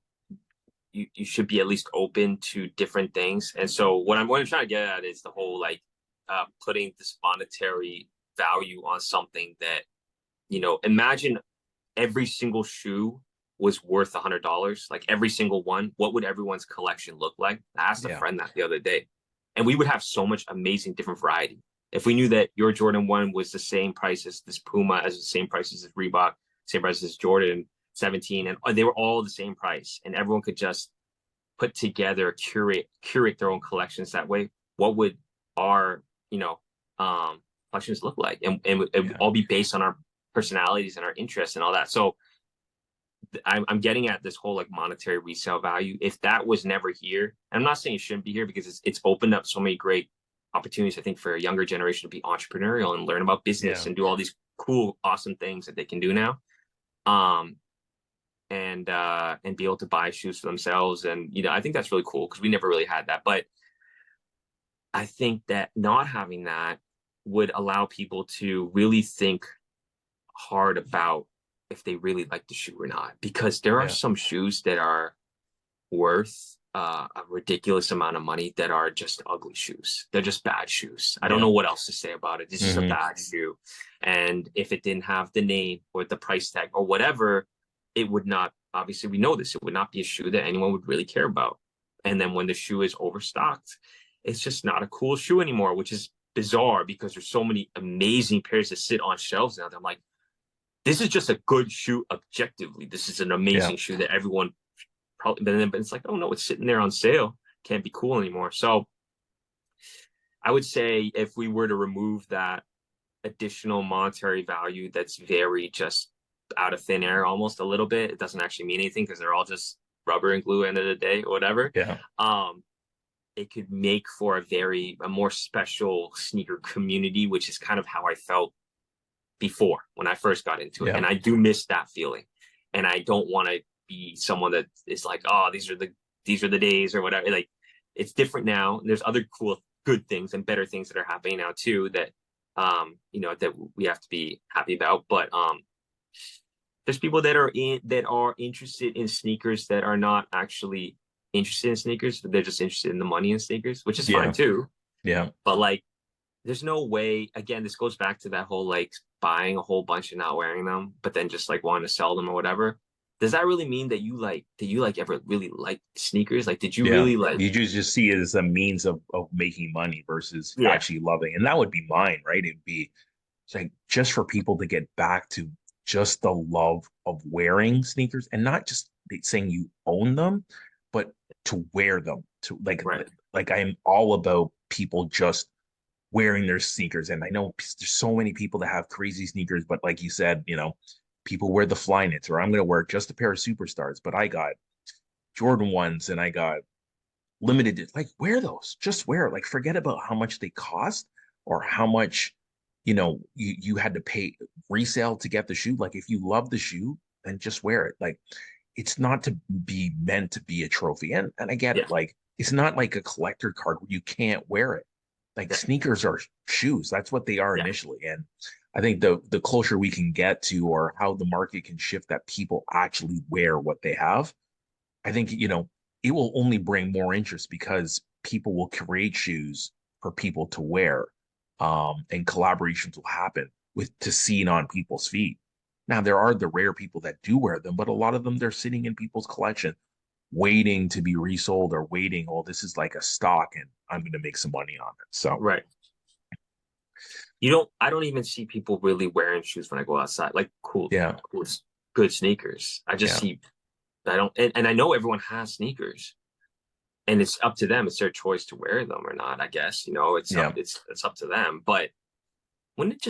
you should be at least open to different things. And so what I'm trying to get at is the whole like putting this monetary value on something that, imagine every single shoe was worth $100, like every single one. What would everyone's collection look like? I asked a friend that the other day, and we would have so much amazing different variety. If we knew that your Jordan 1 was the same price as this Puma, as the same price as this Reebok, same price as Jordan 17, and they were all the same price, and everyone could just put together, curate their own collections that way, what would our collections look like? And it would all be based on our personalities and our interests and all that. So I'm getting at this whole like monetary resale value. If that was never here, and I'm not saying it shouldn't be here, because it's opened up so many great opportunities, I think, for a younger generation to be entrepreneurial and learn about business and do all these cool, awesome things that they can do now. And be able to buy shoes for themselves. And, I think that's really cool, because we never really had that. But I think that not having that would allow people to really think hard about if they really like the shoe or not, because there are some shoes that are worth a ridiculous amount of money that are just ugly shoes. They're just bad shoes. I don't Yeah. know what else to say about it. It's just a Mhm. bad shoe. And if it didn't have the name or the price tag or whatever, it would not, obviously we know this, it would not be a shoe that anyone would really care about. And then when the shoe is overstocked, it's just not a cool shoe anymore, which is bizarre because there's so many amazing pairs that sit on shelves now that I'm like, this is just a good shoe objectively. This is an amazing shoe that everyone probably, but it's like, oh no, it's sitting there on sale. Can't be cool anymore. So I would say if we were to remove that additional monetary value that's very just out of thin air almost a little bit, it doesn't actually mean anything because they're all just rubber and glue end of the day or whatever. Yeah. It could make for a more special sneaker community, which is kind of how I felt before when I first got into it. Yeah. And I do miss that feeling. And I don't want to be someone that is like, oh, these are the days or whatever. Like, it's different now. There's other cool, good things and better things that are happening now too that that we have to be happy about. But there's people that are interested in sneakers that are not actually interested in sneakers, but they're just interested in the money in sneakers, which is fine too. Yeah. But like, there's no way, again, this goes back to that whole like buying a whole bunch and not wearing them, but then just like wanting to sell them or whatever. Does that really mean that you ever really like sneakers? Like, did you really like? You just see it as a means of making money versus actually loving, and that would be mine, right? It'd be like just for people to get back to just the love of wearing sneakers and not just saying you own them, but to wear them. To like I'm all about people just wearing their sneakers, and I know there's so many people that have crazy sneakers, but like you said, people wear the Flyknits, or I'm going to wear just a pair of Superstars, but I got Jordan 1s and I got limited. Like, wear those. Just wear it. Like, forget about how much they cost or how much, you had to pay resale to get the shoe. Like, if you love the shoe, then just wear it. Like, it's not to be meant to be a trophy. And I get it. Like, it's not like a collector card where you can't wear it. Like, sneakers are shoes. That's what they are initially. And I think the closer we can get to, or how the market can shift that people actually wear what they have, I think, it will only bring more interest because people will create shoes for people to wear. And collaborations will happen to see it on people's feet. Now, there are the rare people that do wear them, but a lot of them, they're sitting in people's collection waiting to be resold or waiting, oh, this is like a stock and I'm going to make some money on it. So, right. I don't even see people really wearing shoes when I go outside, like cool, good sneakers. I just see, and I know everyone has sneakers and it's up to them. It's their choice to wear them or not, I guess, it's up to them. But wouldn't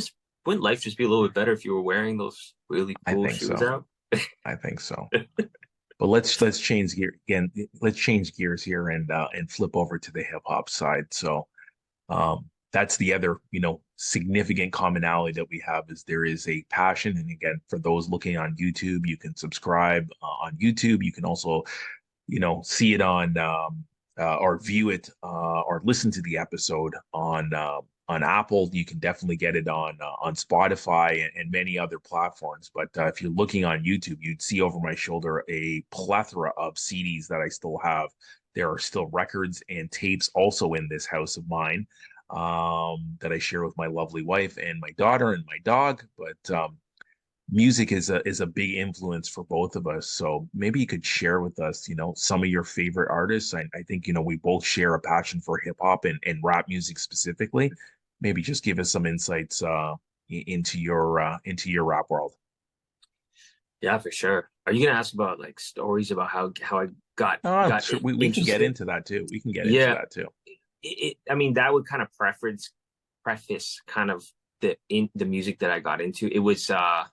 life just be a little bit better if you were wearing those really cool shoes out? I think so. But let's change gear again. Let's change gears here and flip over to the hip hop side. So, that's the other, significant commonality that we have is there is a passion. And again, for those looking on YouTube, you can subscribe on YouTube. You can also, see it on or view it or listen to the episode on Apple. You can definitely get it on Spotify and many other platforms. But if you're looking on YouTube, you'd see over my shoulder a plethora of CDs that I still have. There are still records and tapes also in this house of mine that I share with my lovely wife and my daughter and my dog. But music is a big influence for both of us. So maybe you could share with us, some of your favorite artists. I think, we both share a passion for hip hop and rap music specifically. Maybe just give us some insights into your rap world. Yeah, for sure. Are you gonna ask about like stories about how I got? Sure. We can get into that too. We can get into that too. I mean, that would kind of preface kind of the music that I got into. It was I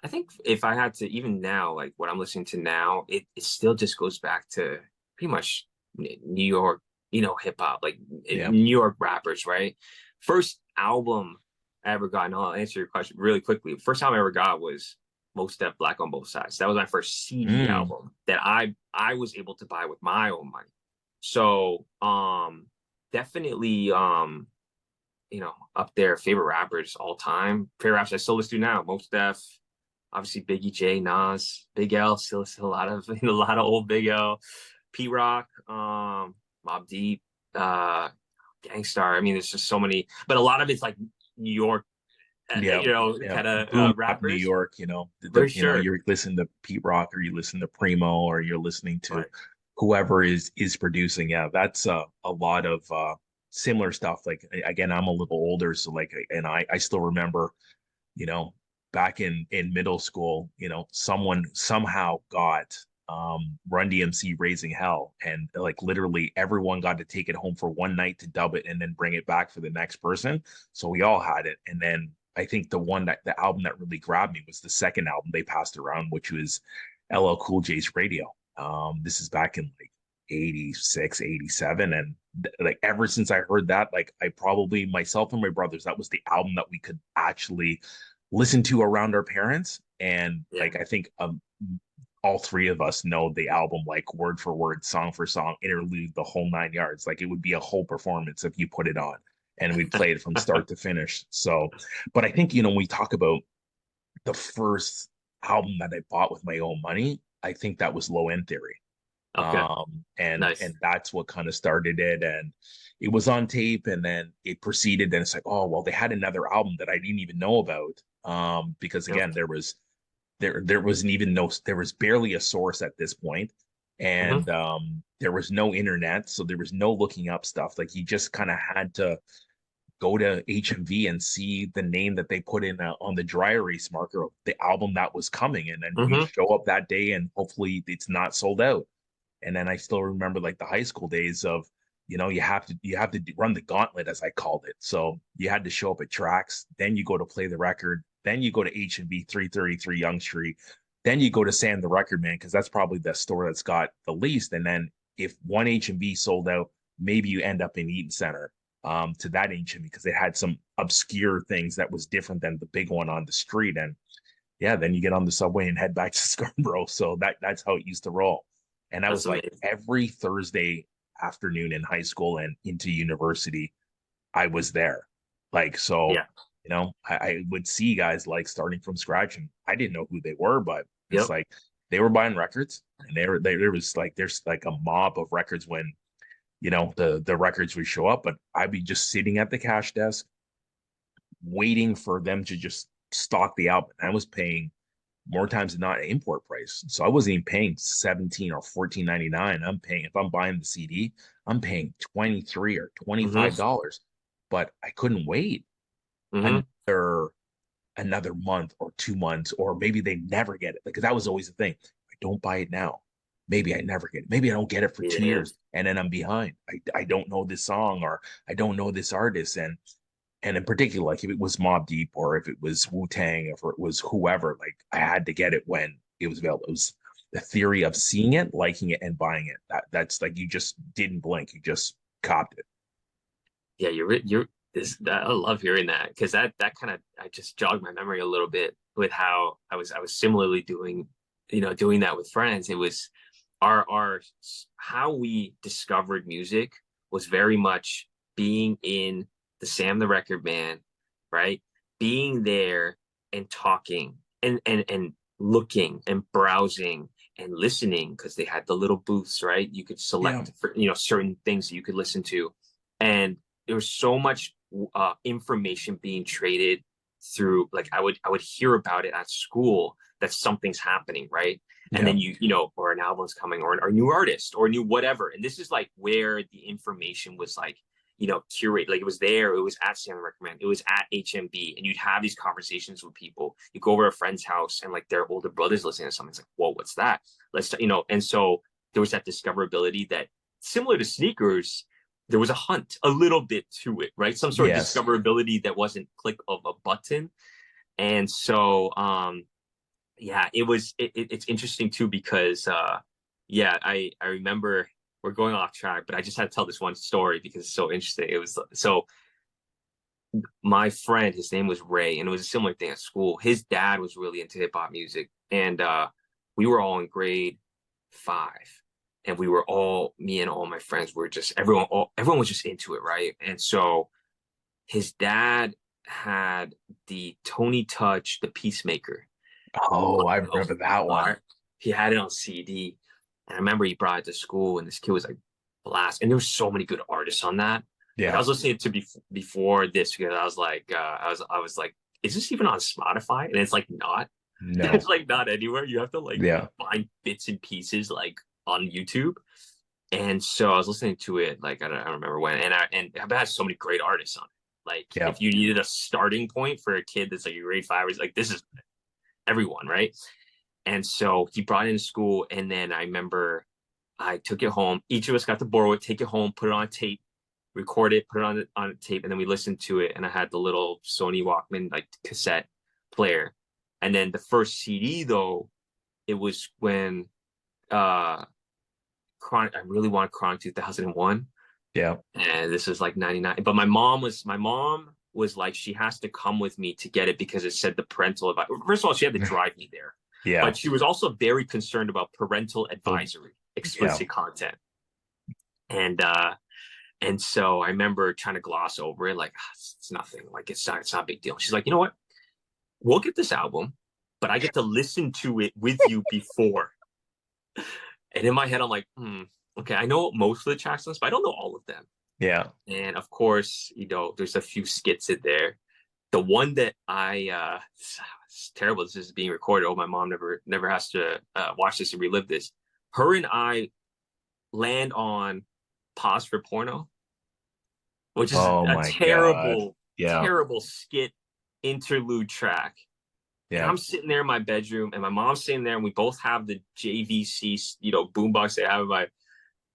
think if I had to, even now, like what I'm listening to now, it still just goes back to pretty much New York, hip hop, like New York rappers, right? First album I ever got, and I'll answer your question really quickly. First time I ever got was Mos Def Black on Both Sides. That was my first CD album that I was able to buy with my own money. So definitely up there, favorite rappers all time. Favorite rappers I still listen to now, Mos Def, obviously Biggie, J, Nas, Big L, still a lot of old Big L, Pete Rock, Mobb Deep, Gangstar. I mean, there's just so many, but a lot of it's like New York, Yeah, yeah. kind of Boom Bap New rappers. York, For sure. you're listening to Pete Rock, or you listen to Primo, or you're listening to Right. whoever is producing. Yeah, that's a lot of similar stuff. Like, again, I'm a little older, so like, and I still remember, you know, back in middle school, someone somehow got Run DMC Raising Hell, and like literally everyone got to take it home for one night to dub it and then bring it back for the next person. So we all had it. And then I think the album that really grabbed me was the second album they passed around, which was LL Cool J's Radio. This is back in like 86, 87. And like ever since I heard that, like I probably, myself and my brothers, that was the album that we could actually listen to around our parents. And Yeah. like I think all three of us know the album like word for word, song for song, interlude, the whole 9 yards. Like it would be a whole performance if you put it on, and we played it from start to finish. So, but I think, when we talk about the first album that I bought with my own money, I think that was Low End Theory. Okay. And Nice. that's what kind of started it. And it was on tape, and then it proceeded. And it's like, oh well, they had another album that I didn't even know about. Because again, there wasn't even there was barely a source at this point, and there was no internet, so there was no looking up stuff. Like you just kind of had to go to HMV and see the name that they put in on the dry erase marker of the album that was coming, and then you show up that day, and hopefully it's not sold out. And then I still remember like the high school days of, you have to run the gauntlet, as I called it. So you had to show up at tracks, then you go to play the record, then you go to HMV 333 Yonge Street, then you go to Sam the Record Man, because that's probably the store that's got the least. And then if one HMV sold out, maybe you end up in Eaton Center to that HMV, because it had some obscure things that was different than the big one on the street. And yeah, then you get on the subway and head back to Scarborough. So that's how it used to roll. And that was like every Thursday afternoon in high school and into university, I was there. Like, so, Yeah. I would see guys like starting from scratch, and I didn't know who they were, but it's like they were buying records, and there was like, there's like a mob of records when, the records would show up, but I'd be just sitting at the cash desk waiting for them to just stock the album. I was paying more times than not import price. So I wasn't even paying 17 or 14.99. I'm paying, if I'm buying the CD, I'm paying 23 or $25. But I couldn't wait another month or 2 months, or maybe they never get it. Because that was always the thing. I don't buy it now, maybe I never get it. Maybe I don't get it for 2 years, and then I'm behind. I don't know this song, or I don't know this artist. And in particular, like if it was Mobb Deep, or if it was Wu-Tang, or if it was whoever, like I had to get it when it was available. It was the theory of seeing it, liking it, and buying it. That's like, you just didn't blink, you just copped it. Yeah, I love hearing that, because that kind of, I just jogged my memory a little bit with how I was similarly doing that with friends. It was our how we discovered music was very much being in the Sam the Record Man, right? Being there and talking and looking and browsing and listening, because they had the little booths, right? You could select for, certain things that you could listen to, and there was so much information being traded through. Like I would hear about it at school that something's happening, right? And then or an album's coming, or a new artist, or a new whatever. And this is like where the information was like, curate. Like it was there. It was at Sam the Record Man. It was at HMB, and you'd have these conversations with people. You go over to a friend's house, and like their older brother's listening to something. It's like, whoa, what's that? And so there was that discoverability that, similar to sneakers, there was a hunt a little bit to it, right? Some sort of discoverability that wasn't click of a button. And so, it's interesting too, because, I remember, we're going off track, but I just had to tell this one story because it's so interesting. It was so, my friend, his name was Ray, and it was a similar thing at school. His dad was really into hip hop music, and we were all in grade 5, and we were all, me and all my friends were just, everyone was just into it, right? And so his dad had the Tony Touch, the Peacemaker. Oh, I remember that one. He had it on CD. And I remember he brought it to school, and this kid was like blast. And there was so many good artists on that. Like I Yeah. was listening to before this because I was like, I was like, is this even on Spotify? And it's like not. It's No. like not anywhere. You have to like Yeah. find bits and pieces like on YouTube. And so I was listening to it like I don't remember when, and it has so many great artists on it. Like Yeah. if you needed a starting point for a kid that's like your grade five, it's like this is everyone, right? And so he brought it in school, and then I remember I took it home. Each of us got to borrow it, take it home, put it on tape, record it, put it on tape, and then we listened to it. And I had the little Sony Walkman like cassette player. And then the first CD though, it was when Chronic. I really want Chronic 2001, Yeah. and this is like 99. But my mom was like she has to come with me to get it because it said the parental advice. First of all, she had to drive me there, Yeah. but she was also very concerned about parental advisory, explicit Yeah. content. And so I remember trying to gloss over it, like it's nothing, like it's not a big deal. She's like, you know what? We'll get this album, but I get to listen to it with you before. And in my head, I'm like, okay, I know most of the tracks on this, but I don't know all of them. Yeah. And of course, there's a few skits in there. The one that it's terrible. This is being recorded. Oh, my mom never has to watch this and relive this. Her and I land on Pause for Porno, which is Oh a my God. terrible, Yeah. terrible skit interlude track. And Yeah. I'm sitting there in my bedroom, and my mom's sitting there, and we both have the JVC, boombox they have in my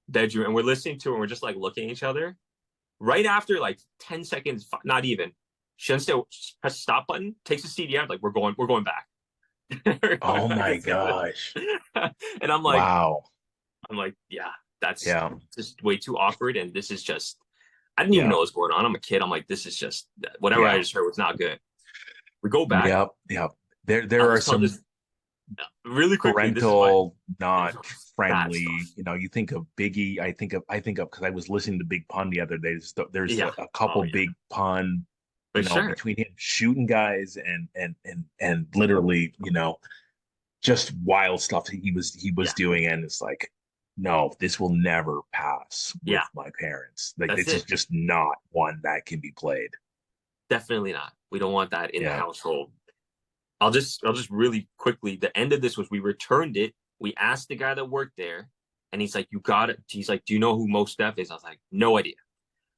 bedroom, and we're listening to it, and we're just like looking at each other. Right after like 10 seconds, not even, she doesn't press the stop button, takes the CD out, like we're going back. Oh my gosh. And Wow. I'm like, yeah, that's Yeah. just way too awkward, and this is just, I didn't even Yeah. know what was going on. I'm a kid. I'm like, this is just whatever I Yeah. just heard was not good. We go back. Yep. Yep. There I'll are just tell some this really quickly. This is parental bad not friendly. stuff. You think of Biggie. I think of because I was listening to Big Pun the other day. There's Yeah. a couple Oh, yeah. Big Pun, For sure. between him shooting guys and literally, just wild stuff he was Yeah. doing, and it's like, no, this will never pass with Yeah. my parents. Like That's this is it. just not one that can be played. Definitely not. We don't want that in the Yeah. household. I'll just really quickly. The end of this was we returned it. We asked the guy that worked there, and he's like, "You got it." He's like, "Do you know who Mos Def is?" I was like, "No idea."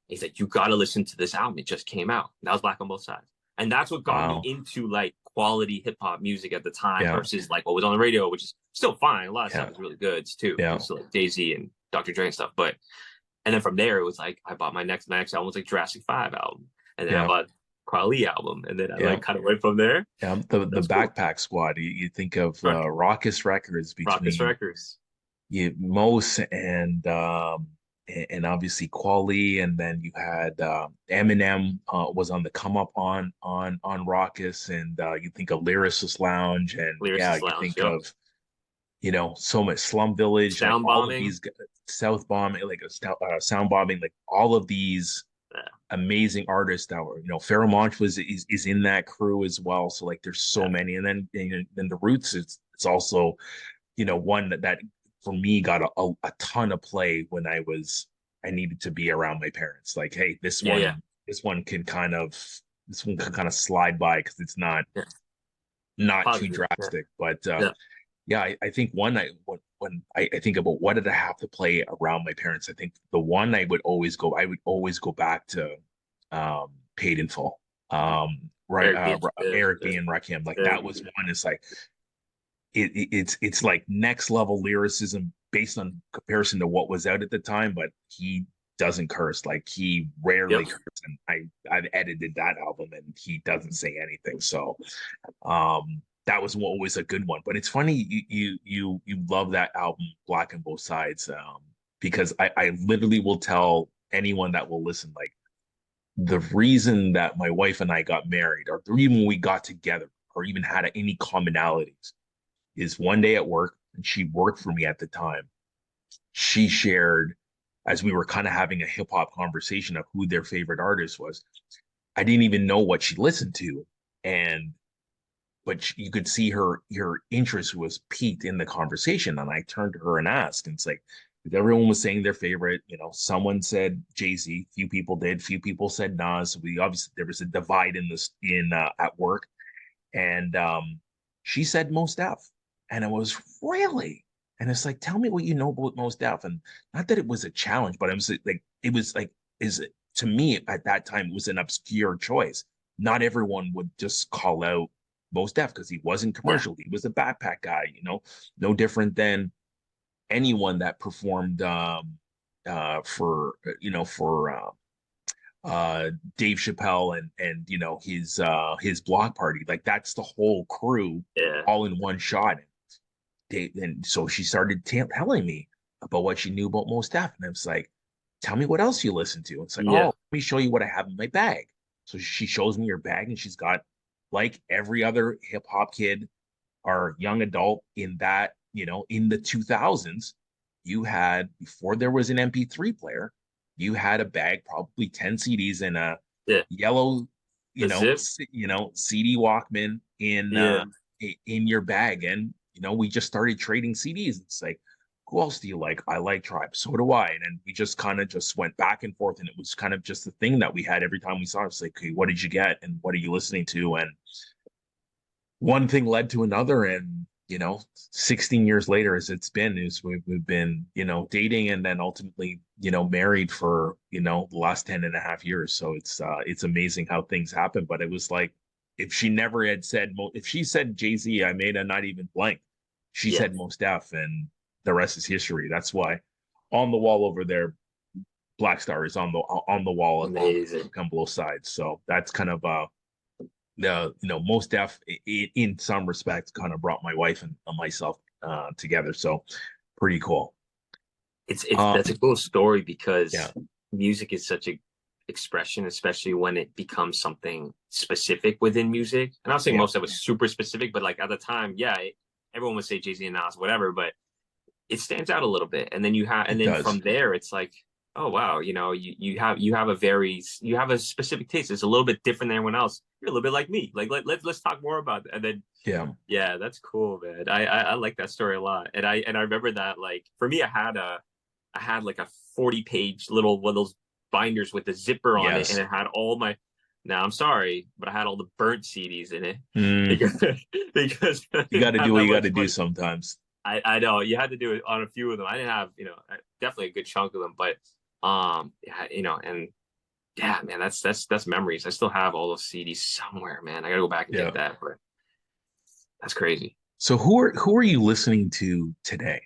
He's like, "You got to listen to this album. It just came out." And that was Black on Both Sides, and that's what got Wow. me into like quality hip hop music at the time Yeah. versus like what was on the radio, which is still fine. A lot of Yeah. stuff is really good too. Yeah. So like Jay-Z and Dr. Dre and stuff. And then from there, it was like I bought my next album was like Jurassic 5 album, and then I Yeah. bought Kweli album, and then I Yeah. like kind of went from there. Yeah, the That's cool. Backpack Squad. You think of Right. Raucous Records Raucous between Records. Mos and obviously Quali, and then you had Eminem was on the come up on Raucous, and you think of Lyricist Lounge, and Lyricist you Lounge, think yep. of so much Slum Village, like Sound all of Bombing. these South Bombing, like Sound Bombing, like all of these Yeah. amazing artists that were, Pharoah Monch is in that crew as well. So like there's so Yeah. many, and then the Roots it's also one that for me got a ton of play when I needed to be around my parents. Like, hey, this one can kind of slide by because it's not Positive, too drastic. But Yeah. I think when I think about what did I have to play around my parents, I think the one I would always go back to Paid in Full. Right, Eric B. and Rakim. Like that was one. It's like it's like next level lyricism based on comparison to what was out at the time, but he doesn't curse. Like he rarely curses, and I've edited that album and he doesn't say anything. So that was always a good one. But it's funny you love that album Black on Both Sides, because I literally will tell anyone that will listen, like the reason that my wife and I got married, or even we got together, or even had any commonalities, is one day at work, and she worked for me at the time. She shared, as we were kind of having a hip hop conversation of who their favorite artist was. I didn't even know what she listened to, and but you could see her interest was piqued in the conversation, and I turned to her and asked, and it's like everyone was saying their favorite. Someone said Jay-Z, few people did, few people said Nas. We obviously there was a divide in this in at work, and she said Mos Def, and it was really, and it's like, tell me what you know about Mos Def, and not that it was a challenge, but it was like is it to me at that time it was an obscure choice. Not everyone would just call out Mos Def because he wasn't Yeah. commercial. He was a backpack guy, no different than anyone that performed for Dave Chappelle and his block party. Like that's the whole crew Yeah. all in one shot. And so she started telling me about what she knew about Mos Def, and I was like, "Tell me what else you listen to." It's like, "Oh, Yeah. let me show you what I have in my bag." So she shows me her bag, and she's got, like every other hip hop kid or young adult in that, in the 2000s, you had, before there was an MP3 player, you had a bag, probably 10 CDs in a Yeah. yellow, The zip. CD Walkman Yeah. in your bag. And, we just started trading CDs. It's like, who else do you like? I like Tribe. So do I. And then we just kind of just went back and forth. And it was kind of just the thing that we had every time we saw it. It's like, okay, what did you get? And what are you listening to? And one thing led to another, and 16 years later, as it's been, is we've been dating, and then ultimately married for the last 10 and a half years. So it's amazing how things happen. But it was like, if she never had said if she said Jay-Z, I made a not even blank. She Yeah. said Mos Def, and the rest is history. That's why on the wall over there, Black Star is on the wall Amazing. on both sides. So that's kind of Mos Def in some respects kind of brought my wife and myself together. So pretty cool. It's that's a cool story because Yeah. music is such a expression, especially when it becomes something specific within music. And I'll say Yeah. most of it was super specific, but like at the time, yeah, everyone would say Jay-Z and Nas, whatever, but it stands out a little bit. And then from there, it's like, oh wow, you have a specific taste. It's a little bit different than everyone else. You're a little bit like me. Like let's talk more about that. And then yeah, that's cool, man. I like that story a lot. And I remember that, like, for me, I had like a 40-page little one of those binders with the zipper on it, and it had all my. Now I'm sorry, but I had all the burnt CDs in it because you got to do what you got to do sometimes. I know you had to do it on a few of them. I didn't have, definitely a good chunk of them, but yeah, and yeah, man, that's memories. I still have all those CDs somewhere, man. I gotta go back and get that, but that's crazy. So who are you listening to today?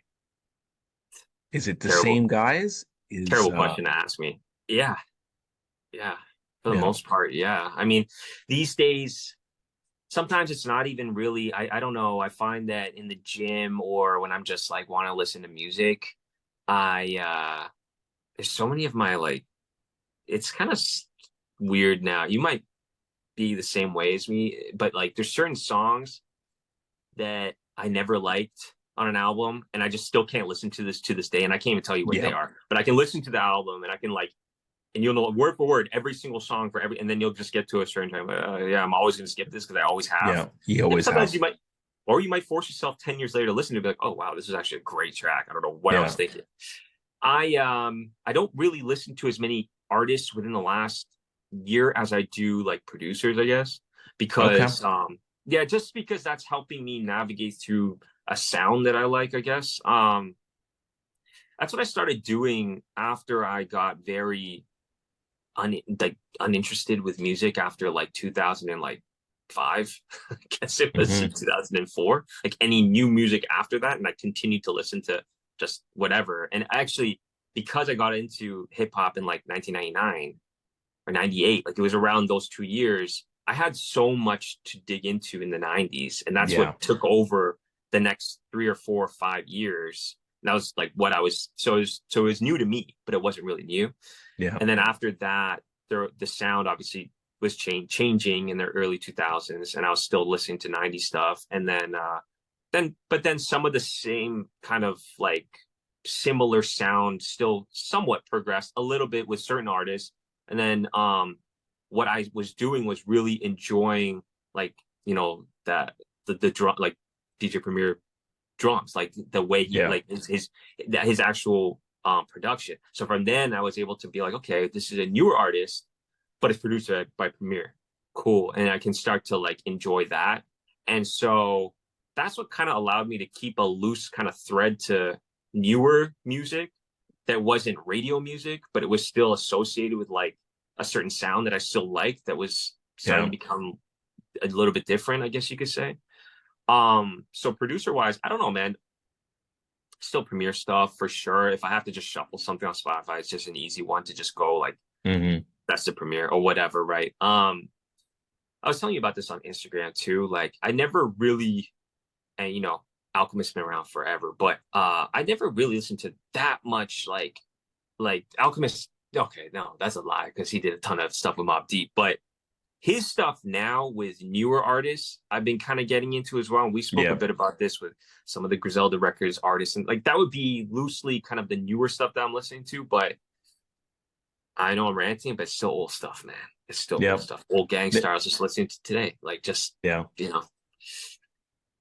Is it the same guys? Terrible question to ask me. Yeah. For the most part, yeah. I mean, these days, sometimes it's not even really, I don't know. I find that in the gym or when I'm just like want to listen to music, there's so many of my, like, it's kind of weird now. You might be the same way as me, but like there's certain songs that I never liked on an album, and I just still can't listen to this day, and I can't even tell you what they are, but I can listen to the album and I can, like, and you'll know word for word every single song for and then you'll just get to a certain time. Yeah, I'm always going to skip this because I always have. Yeah, you always sometimes have. You might force yourself 10 years later to listen to it, be like, oh wow, this is actually a great track. I don't know what I was thinking. I don't really listen to as many artists within the last year as I do like producers, I guess, because just because that's helping me navigate through a sound that I like, I guess. That's what I started doing after I got very uninterested with music after like 2005. I guess it was 2004. Like any new music after that, and I continued to listen to just whatever. And actually, because I got into hip hop in like 1999 or 98, like it was around those 2 years, I had so much to dig into in the 90s, and that's what took over the next 3 or 4 or 5 years. And that was like what I was. So it was new to me, but it wasn't really new. Yeah. And then after that, the sound obviously was changing in the early 2000s, and I was still listening to 90s stuff. And then some of the same kind of like similar sound still somewhat progressed a little bit with certain artists. And then what I was doing was really enjoying, like, the drum, like DJ Premier drums, like the way he Yeah. like his actual production. So from then I was able to be like, okay, this is a newer artist, but it's produced by Premier. Cool. And I can start to like enjoy that. And so that's what kind of allowed me to keep a loose kind of thread to newer music that wasn't radio music, but it was still associated with like a certain sound that I still liked that was starting Yeah. to become a little bit different, I guess you could say. So producer wise, I don't know, man. Still Premiere stuff for sure. If I have to just shuffle something on Spotify, it's just an easy one to just go like Mm-hmm. that's the Premiere or whatever, right? I was telling you about this on Instagram too. Like I never really, and you know, Alchemist's been around forever, but I never really listened to that much like Alchemist. Okay, no, that's a lie because he did a ton of stuff with Mobb Deep, but his stuff now with newer artists, I've been kind of getting into as well. And we spoke a bit about this with some of the Griselda Records artists, and like that would be loosely kind of the newer stuff that I'm listening to. But I know I'm ranting, but it's still old stuff, man. It's still old stuff. Old Gangstar I was just listening to today. Like just you know.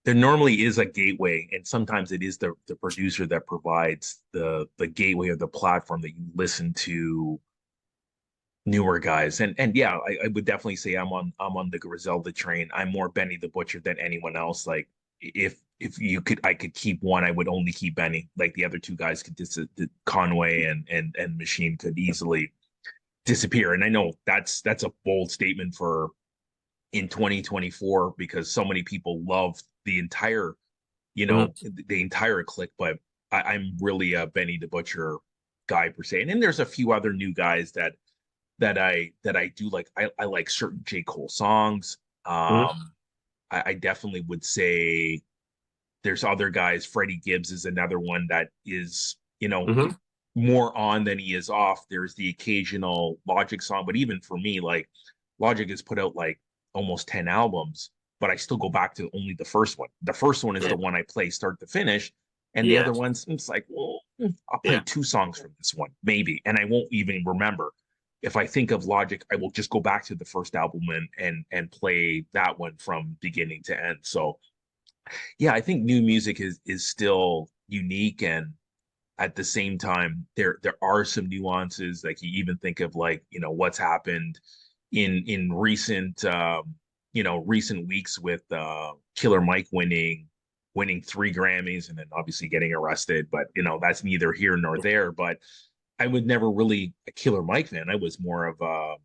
There normally is a gateway, and sometimes it is the producer that provides the gateway or the platform that you listen to newer guys. And yeah, I would definitely say I'm on the Griselda train. I'm more Benny the Butcher than anyone else. Like if I could keep one, I would only keep Benny. Like the other two guys could Conway and Machine could easily disappear. And I know that's a bold statement for in 2024 because so many people love the entire, the entire clique, but I'm really a Benny the Butcher guy per se. And then there's a few other new guys that I do like. I like certain J. Cole songs. I definitely would say there's other guys. Freddie Gibbs is another one that is, more on than he is off. There's the occasional Logic song, but even for me, like Logic has put out like almost 10 albums, but I still go back to only the first one. The first one is the one I play start to finish. And the other ones, it's like, well, I'll play 2 songs from this one, maybe. And I won't even remember. If I think of Logic, I will just go back to the first album and play that one from beginning to end. So yeah, I think new music is still unique, and at the same time, there are some nuances. Like you even think of like, what's happened in recent recent weeks with Killer Mike winning 3 Grammys and then obviously getting arrested. But that's neither here nor there. But I was never really a Killer Mike fan. I was more of a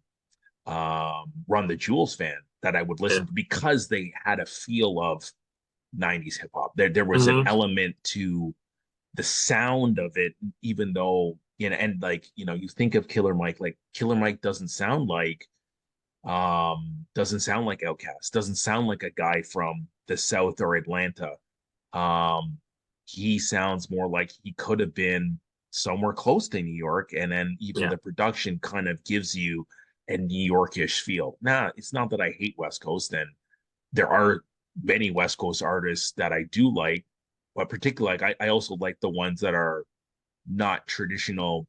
Run the Jewels fan that I would listen to because they had a feel of 90s hip hop. There was an element to the sound of it, even though, and like, you think of Killer Mike, like Killer Mike doesn't sound like Outkast, doesn't sound like a guy from the South or Atlanta. He sounds more like he could have been somewhere close to New York, and then even the production kind of gives you a New Yorkish feel. Now, it's not that I hate West Coast, and there are many West Coast artists that I do like, but particularly like I also like the ones that are not traditional,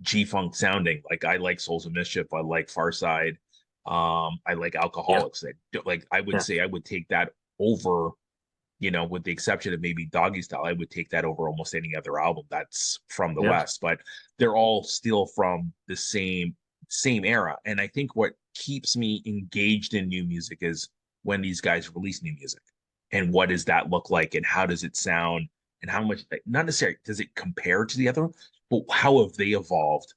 G-funk sounding. Like I like Souls of Mischief, I like Farside, I like Alcoholics. Like I would say I would take that over, with the exception of maybe Doggy Style, I would take that over almost any other album that's from the West. But they're all still from the same era. And I think what keeps me engaged in new music is when these guys release new music. And what does that look like? And how does it sound? And how much, not necessarily does it compare to the other one, but how have they evolved?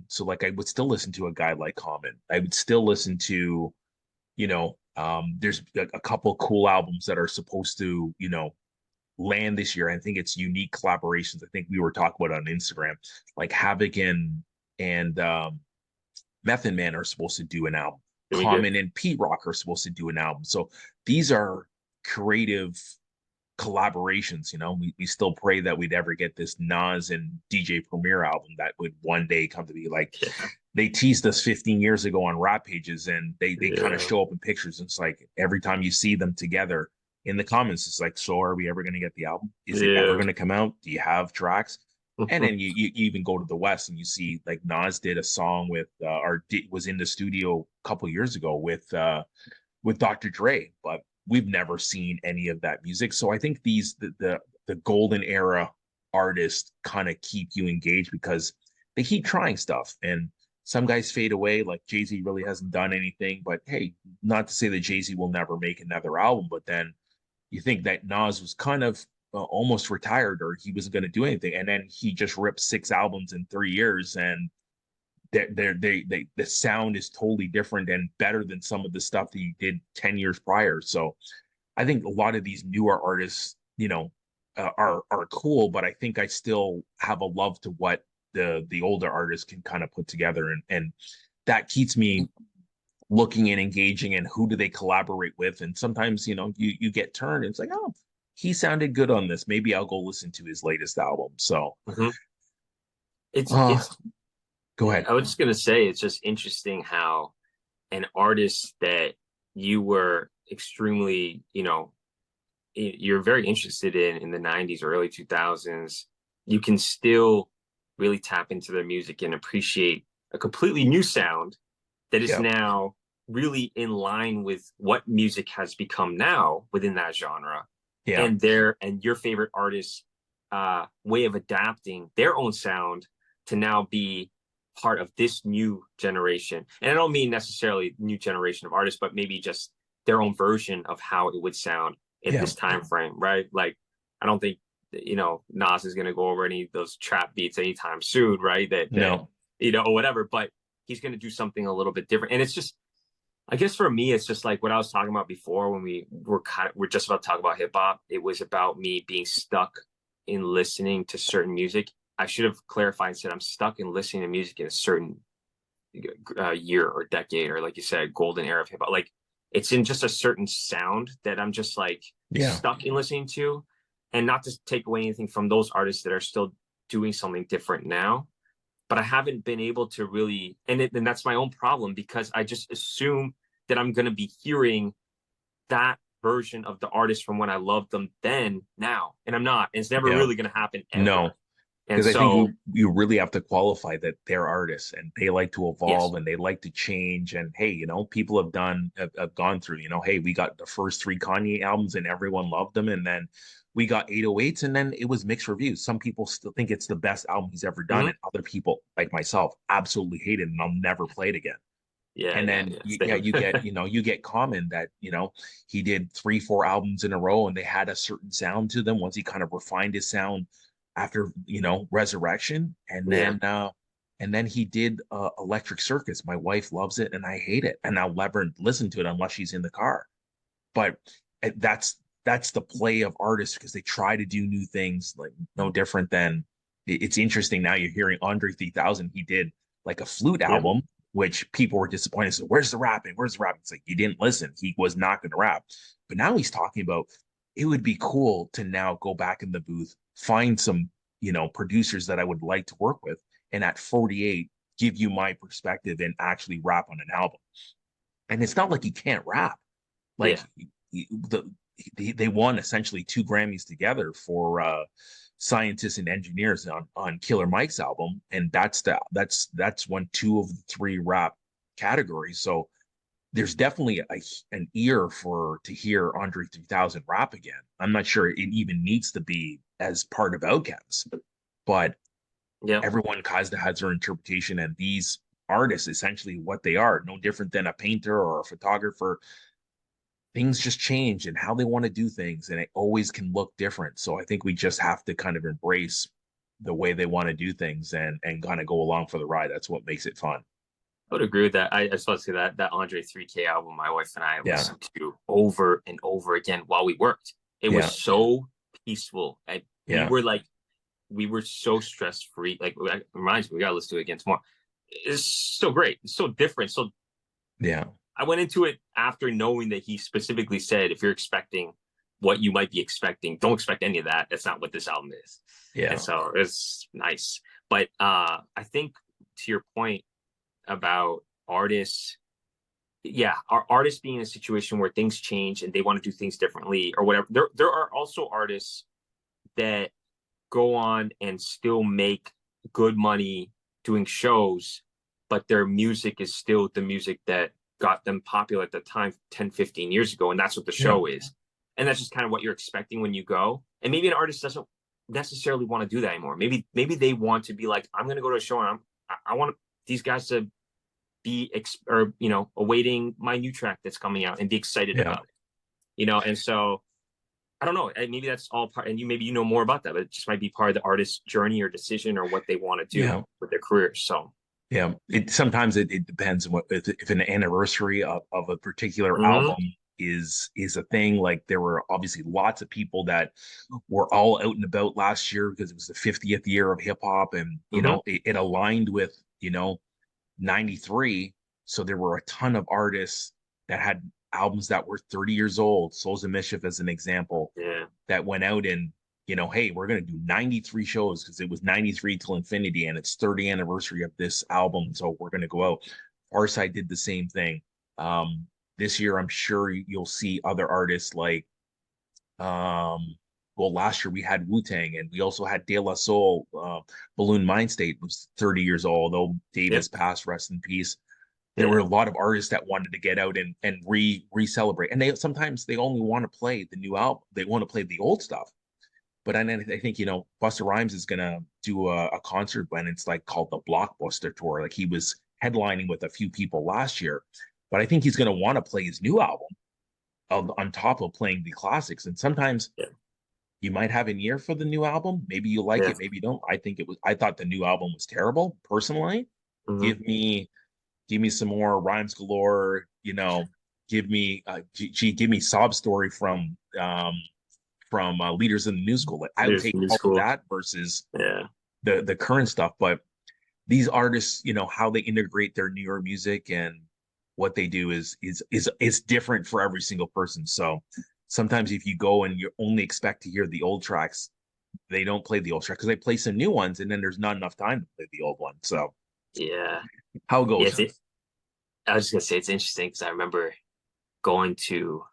So like I would still listen to a guy like Common. I would still listen to, there's a couple cool albums that are supposed to, land this year. I think it's unique collaborations. I think we were talking about on Instagram, like Havoc and Method Man are supposed to do an album. Common and Pete Rock are supposed to do an album. So these are creative collaborations. We still pray that we'd ever get this Nas and DJ Premier album that would one day come to be like, they teased us 15 years ago on Rap Pages, and they kind of show up in pictures. And it's like every time you see them together in the comments, it's like, so are we ever going to get the album? Is it ever going to come out? Do you have tracks? And then you even go to the West and you see like Nas did a song with was in the studio a couple years ago with with Dr. Dre, but we've never seen any of that music. So I think the golden era artists kind of keep you engaged because they keep trying stuff, and some guys fade away. Like Jay-Z really hasn't done anything, but hey, not to say that Jay-Z will never make another album, but then you think that Nas was kind of almost retired, or he wasn't going to do anything, and then he just ripped 6 albums in 3 years, and the sound is totally different and better than some of the stuff that he did 10 years prior. So I think a lot of these newer artists, are cool, but I think I still have a love to what the older artists can kind of put together, and that keeps me looking and engaging, and who do they collaborate with. And sometimes you get turned, and it's like, oh, he sounded good on this, maybe I'll go listen to his latest album. So it's go ahead. I was just gonna say, it's just interesting how an artist that you were extremely, you're very interested in the 90s or early 2000s, you can still really tap into their music and appreciate a completely new sound that is now really in line with what music has become now within that genre. And your favorite artist's way of adapting their own sound to now be part of this new generation. And I don't mean necessarily new generation of artists, but maybe just their own version of how it would sound in this time frame, right? Like, I don't think Nas is going to go over any of those trap beats anytime soon, right? Or whatever, but he's going to do something a little bit different. And it's just, I guess for me, it's just like what I was talking about before when we're just about to talk about hip hop. It was about me being stuck in listening to certain music. I should have clarified and said I'm stuck in listening to music in a certain year or decade, or like you said, golden era of hip hop. Like, it's in just a certain sound that I'm just like stuck in listening to. And not to take away anything from those artists that are still doing something different now, but I haven't been able to really, and that's my own problem, because I just assume that I'm going to be hearing that version of the artist from when I loved them then now, and I'm not. And it's never really going to happen ever. No. Because I think you really have to qualify that they're artists, and they like to evolve, and they like to change. And hey, people have gone through, hey, we got the first 3 Kanye albums and everyone loved them. And then we got 808s, and then it was mixed reviews. Some people still think it's the best album he's ever done. And other people, like myself, absolutely hate it, and I'll never play it again. And then you get, you get Common that, he did 3-4 albums in a row, and they had a certain sound to them once he kind of refined his sound after Resurrection. And then he did Electric Circus. My wife loves it and I hate it, and I'll never listen to it unless she's in the car. But that's the play of artists, because they try to do new things, like no different than, it's interesting now you're hearing Andre 3000. He did like a flute album, which people were disappointed. So where's the rapping? It's like, you didn't listen. He was not going to rap. But now he's talking about, it would be cool to now go back in the booth, find some, producers that I would like to work with, and at 48, give you my perspective and actually rap on an album. And it's not like he can't rap. Like, they won essentially 2 Grammys together for Scientists and Engineers on Killer Mike's album, and that's won 2 of the 3 rap categories. So there's definitely an ear to hear Andre 3000 rap again. I'm not sure it even needs to be as part of Outkast, but everyone has their interpretation, and these artists, essentially what they are, no different than a painter or a photographer. Things just change and how they want to do things, and it always can look different. So I think we just have to kind of embrace the way they want to do things and kind of go along for the ride. That's what makes it fun. I would agree with that. I just want to say that Andre 3K album, my wife and I listened to over and over again while we worked. It was so peaceful. And we were so stress free. Like, it reminds me, we gotta listen to it again tomorrow. It's so great. It's so different. So I went into it after knowing that he specifically said, if you're expecting what you might be expecting, don't expect any of that. That's not what this album is. And so it's nice. But I think, to your point about artists, our artists being in a situation where things change and they want to do things differently or whatever. There are also artists that go on and still make good money doing shows, but their music is still the music that got them popular at the time 10, 15 years ago. And that's what the show is. And that's just kind of what you're expecting when you go. And maybe an artist doesn't necessarily want to do that anymore. Maybe they want to be like, I'm going to go to a show and I want these guys to be awaiting my new track that's coming out and be excited about it. And so I don't know, maybe that's all part, and maybe you know more about that, but it just might be part of the artist's journey or decision or what they want to do with their careers. So sometimes it depends on what, if an anniversary of a particular album is a thing. Like there were obviously lots of people that were all out and about last year because it was the 50th year of hip hop, and you know it aligned with 93. So there were a ton of artists that had albums that were 30 years old. Souls of Mischief as an example, that went out and hey, we're going to do 93 shows because it was 93 till infinity and it's 30th anniversary of this album, so we're going to go out. Pharcyde did the same thing. This year I'm sure you'll see other artists like last year we had Wu-Tang, and we also had De La Soul. Balloon Mind State was 30 years old, although Davis passed, rest in peace. There were a lot of artists that wanted to get out and re-celebrate. And they sometimes they only want to play the new album. They want to play the old stuff. But I think, Busta Rhymes is going to do a concert when it's like called the Blockbuster Tour. Like he was headlining with a few people last year. But I think he's going to want to play his new album on top of playing the classics. And sometimes you might have an ear for the new album. Maybe you like it, maybe you don't. I thought the new album was terrible, personally. Give me some more Rhymes Galore, give me Sob Story from Leaders in the New School. Like I would take all of that versus the current stuff. But these artists, how they integrate their newer music and what they do is different for every single person. So sometimes if you go and you only expect to hear the old tracks, they don't play the old tracks because they play some new ones, and then there's not enough time to play the old one. So how it goes. I was just gonna say it's interesting because I remember going to,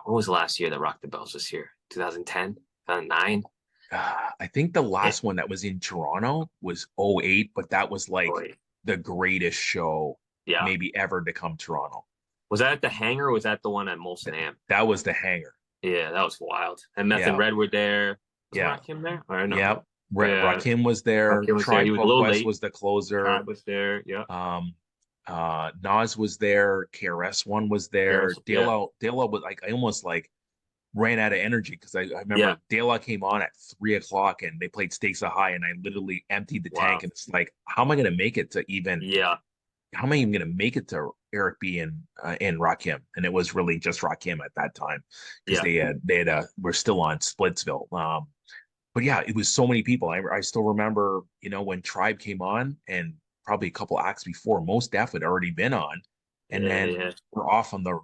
when was the last year that Rock the Bells was here? 2010, 2009. I think the last one that was in Toronto was 08, but that was like the greatest show maybe ever to come Toronto. Was that at the Hangar or was that the one at Molson Am? That was the Hangar. Yeah, that was wild. And Meth and Red were there. Was Rakim there? Or no? Yeah. Rakim was there. Tribe Called Quest was the closer. Tribe was there. Yeah. Nas was there. KRS-One was there. De La was like, I almost like ran out of energy because I remember De La came on at 3:00 and they played Stakes Are High, and I literally emptied the tank, and it's like, how am I going to make it to even? How am I even going to make it to Eric B and Rakim? And it was really just Rakim at that time because we're still on Splitsville. But yeah, it was so many people. I still remember, when Tribe came on, and probably a couple acts before, Mos Def had already been on, and then we're off on the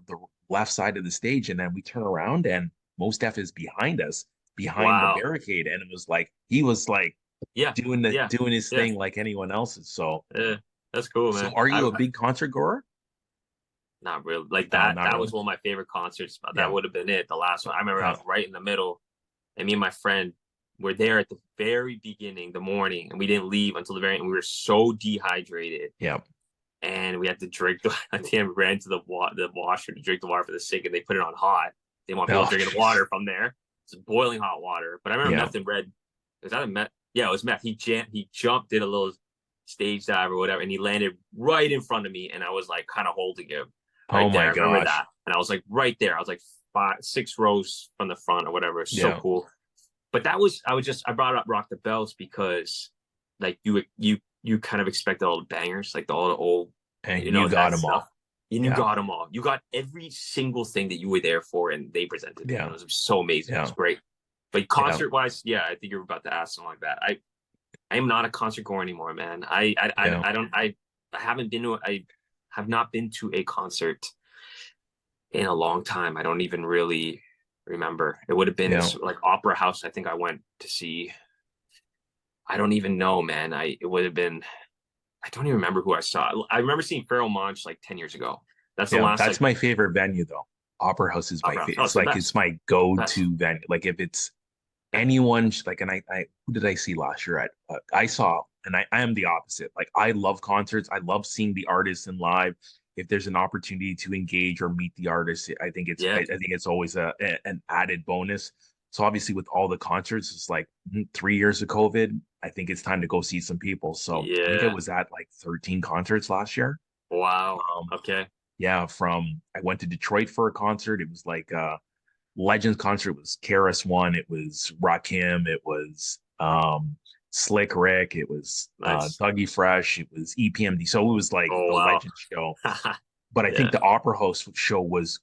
left side of the stage, and then we turn around and Mos Def is behind us, behind the barricade, and it was like he was like doing his thing like anyone else's. So that's cool, man. So are you a big concert goer? Not really. Like that. That was one of my favorite concerts. That would have been it. The last one. I remember I was right in the middle, and me and my friend were there at the very beginning, the morning, and we didn't leave until the very end. We were so dehydrated. And we had to drink. At the end, we ran to the washer to drink the water for the sink, and they put it on hot. They want people drinking water from there. It's boiling hot water. But I remember Meth and Red. Was that a Meth? Yeah, it was Meth. He jumped, did a little stage dive or whatever, and he landed right in front of me, and I was like kind of holding him. Right there. I remember that. And I was like right there. I was like 5-6 rows from the front or whatever. It's so cool. But I brought up Rock the Bells because like you kind of expected all the bangers, like all the old, and you got them all. You got them all. You got every single thing that you were there for, and they presented. It was so amazing. It was great. But concert wise, I think you're about to ask something like that. I am not a concert goer anymore, man. I have not been to a concert in a long time. I don't even really remember. It would have been like Opera House. I think I went to see. I don't even know, man. It would have been. I don't even remember who I saw. I remember seeing Pharoah Monch like 10 years ago. That's the last. That's my favorite venue, though. Opera House is my favorite. It's like it's my go-to venue. Like if it's anyone, like, and I who did I see last year? I saw, and I am the opposite. Like I love concerts. I love seeing the artists in live. if there's an opportunity to engage or meet the artist, I think it's Yeah. I think it's always an added bonus. So obviously with all the concerts, it's like 3 years of COVID. I think it's time to go see some people. So I think I Yeah. was at like 13 concerts last year. Wow. Um, Okay. yeah, I went to Detroit for a concert. It was like Legends concert. It was KRS One. It was Rakim. It was Slick Rick. It was Nice. Dougie Fresh. It was EPMD. So it was like Oh the wow. Legend show. But I Yeah. think the Opera House show it was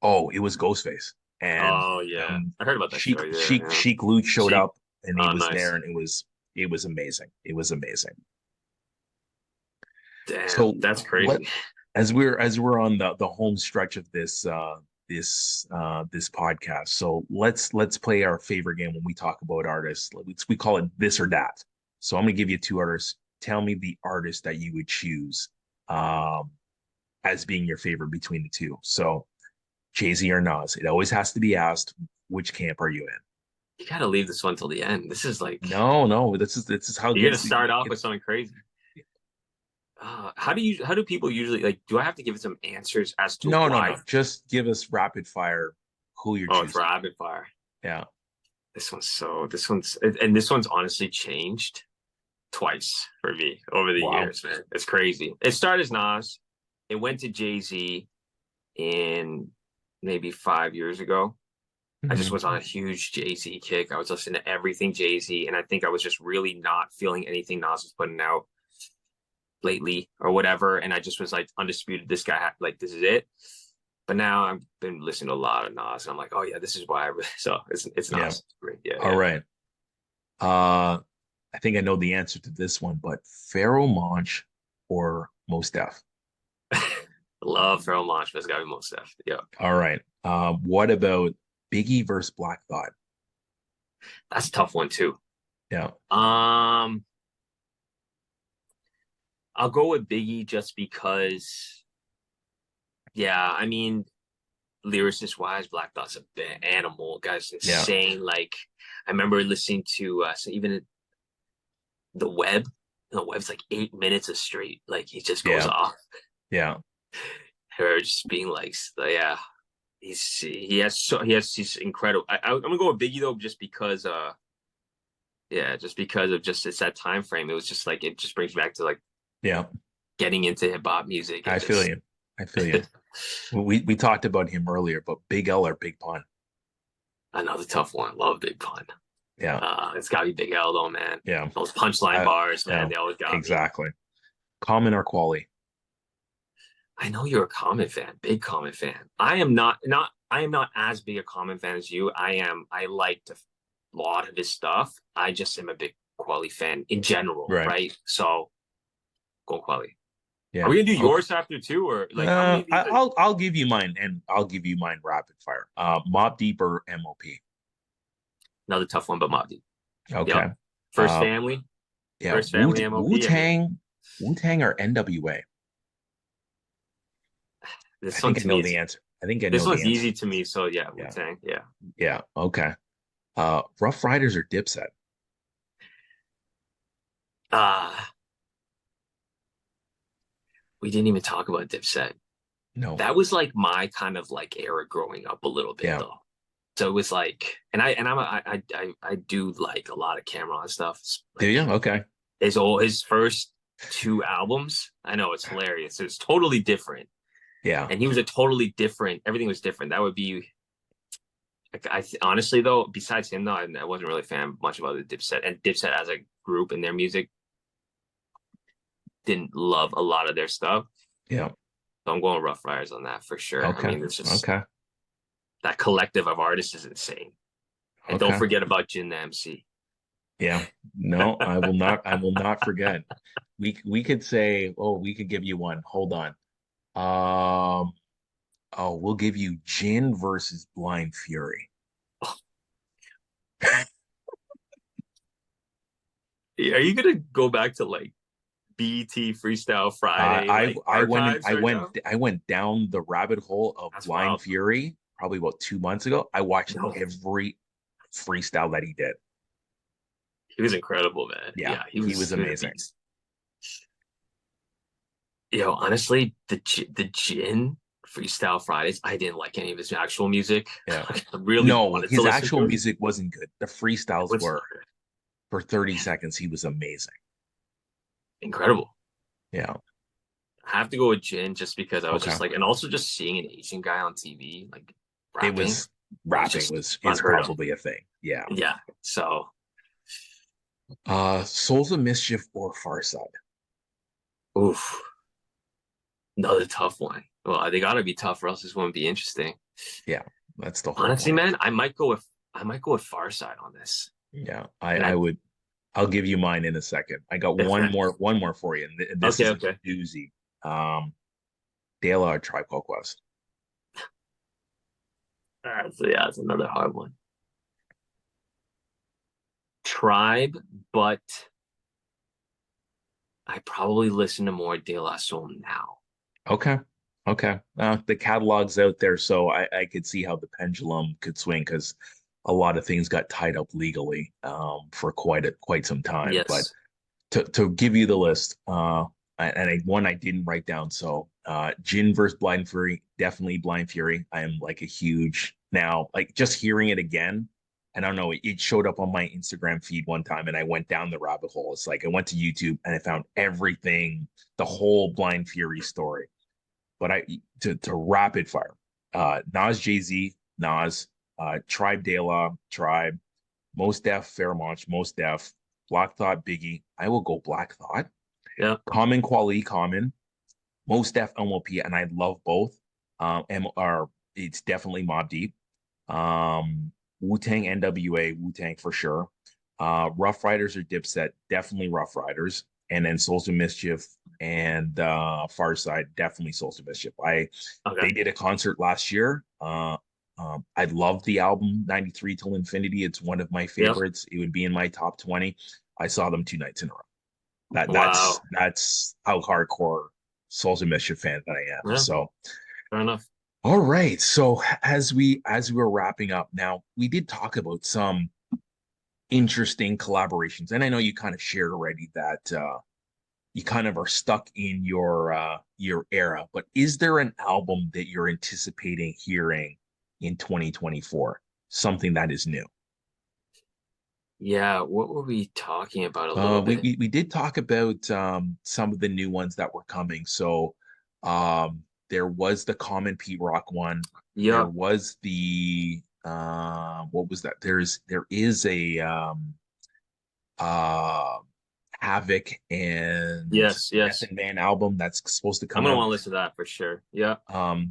Ghostface and Oh yeah. um I heard about that show. Yeah. Yeah. Sheik Luke showed She. up and he Oh, was nice. there and it was amazing. It was amazing. Damn, So that's let crazy. as we're on the home stretch of this podcast. So let's play our favorite game when we talk about artists. We call it this or that. So I'm gonna give you two artists. Tell me the artist that you would choose as being your favorite between the two. So Jay-Z or Nas. It always has to be asked, which camp are you in? You gotta leave this one till the end. This is like No, this is how it you're gonna gets. start It off with gets something crazy. How do people usually like? Do I have to give some answers as to no. why? Just give us rapid fire who you're Oh, it's choosing. rapid fire. Yeah. This one's honestly changed twice for me over the Wow. years, man. It's crazy. It started as Nas. It went to Jay-Z in maybe 5 years ago. I just Mhm. was on a huge Jay-Z kick. I was listening to everything Jay-Z, and I think I was just really not feeling anything Nas was putting out lately or whatever. And I just was like, undisputed, this guy, like, this is it. But now I've been listening to a lot of Nas, and I'm like, oh yeah, this is why. So it's Yeah. Nas. Great. Yeah. All right. I think I know the answer to this one, but Pharoah Monch or Mos Def? Love Pharoah Monch, but it's gotta be Mos Def. Yeah. All right. What about Biggie versus Black Thought? That's a tough one too. Yeah. I'll go with Biggie just because, yeah, I mean, lyricist wise, Black Thought's a bit animal. Guy's insane. Like, I remember listening to even The Web. The Web's like 8 minutes of straight. Like, he just goes off. Yeah. Her just being like, yeah, he's incredible. I'm gonna go with Biggie though, just because of just it's that time frame. It was just like it just brings me back to like getting into hip hop music. I feel you. We talked about him earlier, but Big L or Big Pun? Another tough one. Love Big Pun. Yeah. It's gotta be Big L though, man. Yeah. Those punchline bars, man, they always got me. Exactly. Common or Quali? I know you're a Common fan, big Common fan. I am not as big a Common fan as you. I liked a lot of his stuff. I just am a big Quali fan in general, right? So go Quali. Yeah. Are we gonna do yours after too, or like how many I'll give you mine, and I'll give you mine rapid fire. Mobb Deep or MOP? Another tough one, but Mobb Deep. Okay. Yep. First Family. Yeah. First Family, MOP. Wu-Tang or NWA? I think I know the answer. I think I know this the one's answer. easy to me, so yeah, Wu-Tang. Yeah. Yeah. Okay. Rough Riders or Dipset? We didn't even talk about Dipset. No. That was like my kind of like era growing up a little bit though. So it was like, I do like a lot of Cam'ron stuff. Like, do you? Okay. His first two albums, I know it's hilarious. It's totally different. Yeah. And he was a totally different. Everything was different. That would be. Honestly though, besides him though, I wasn't really a fan much about the Dipset, and Dipset as a group and their music. Didn't love a lot of their stuff. Yeah. So I'm going Rough Riders on that for sure. Okay. I mean, it's just that collective of artists is insane. And don't forget about Jin the MC. Yeah. No, I will not forget. We could say, we could give you one. Hold on. We'll give you Jin versus Blind Fury. Are you gonna go back to like BET Freestyle Friday? I went down the rabbit hole of Blind Fury probably about 2 months ago. I watched every freestyle that he did. He was incredible, man. Yeah, he was amazing. Honestly, the Jin Freestyle Fridays, I didn't like any of his actual music. Yeah. I really No, wanted to his listen actual to it. music wasn't good. The freestyles What's were for 30 seconds. He was amazing. incredible. Yeah. I have to go with Jin just because I was Okay. just like, and also just seeing an Asian guy on TV like It rapping, was it was rapping just was is unheard of. probably a thing. Yeah. Yeah. So, Souls of Mischief or Farside. oof, another tough one. Well, they gotta be tough, or else this won't be interesting. Yeah, that's the whole Honestly, point. man, I might go with Farside on this. Yeah, And I would. I'll give you mine in a second. I got one more for you, and this okay, is a okay. doozy. De La or Tribe Called Quest. So yeah, it's another hard one. Tribe, but I probably listen to more De La Soul now. Okay, okay. The catalog's out there, so I could see how the pendulum could swing because a lot of things got tied up legally for quite some time. But Yes. to give you the list, one I didn't write down. So Jin versus Blind Fury, definitely Blind Fury. I am like a huge now, like just hearing it again. I don't know, it showed up on my Instagram feed one time and I went down the rabbit hole. It's like I went to YouTube and I found everything, the whole Blind Fury story. But to rapid fire, Nas Jay-Z, Nas, Tribe De La, Tribe, Most Def, Fairmont, Most Def, Black Thought, Biggie. I will go Black Thought. Yeah. Common Quality, Common, Most Def, MLP, and I love both. It's definitely Mobb Deep. Wu-Tang, NWA, Wu-Tang for sure. Rough Riders or Dipset, definitely Rough Riders. And then Souls of Mischief and Farside, definitely Souls of Mischief. They did a concert last year. I love the album 93 Till Infinity. It's one of my favorites. It would be in my top 20. I saw them 2 nights in a row. Wow. That's how hardcore Souls of Mischief fan that I am. Yeah, So fair enough. all right. So as we were wrapping up now, we did talk about some interesting collaborations. And I know you kind of shared already that you kind of are stuck in your era, but is there an album that you're anticipating hearing in 2024? Something that is new? Yeah, what were we talking about a little bit? We did talk about some of the new ones that were coming. So there was the Common Pete Rock one. There Yeah, was the what was that? There is a uh Havoc and yes, yes. Method Man album that's supposed to I'm come gonna out. want to listen to that for sure. Yeah,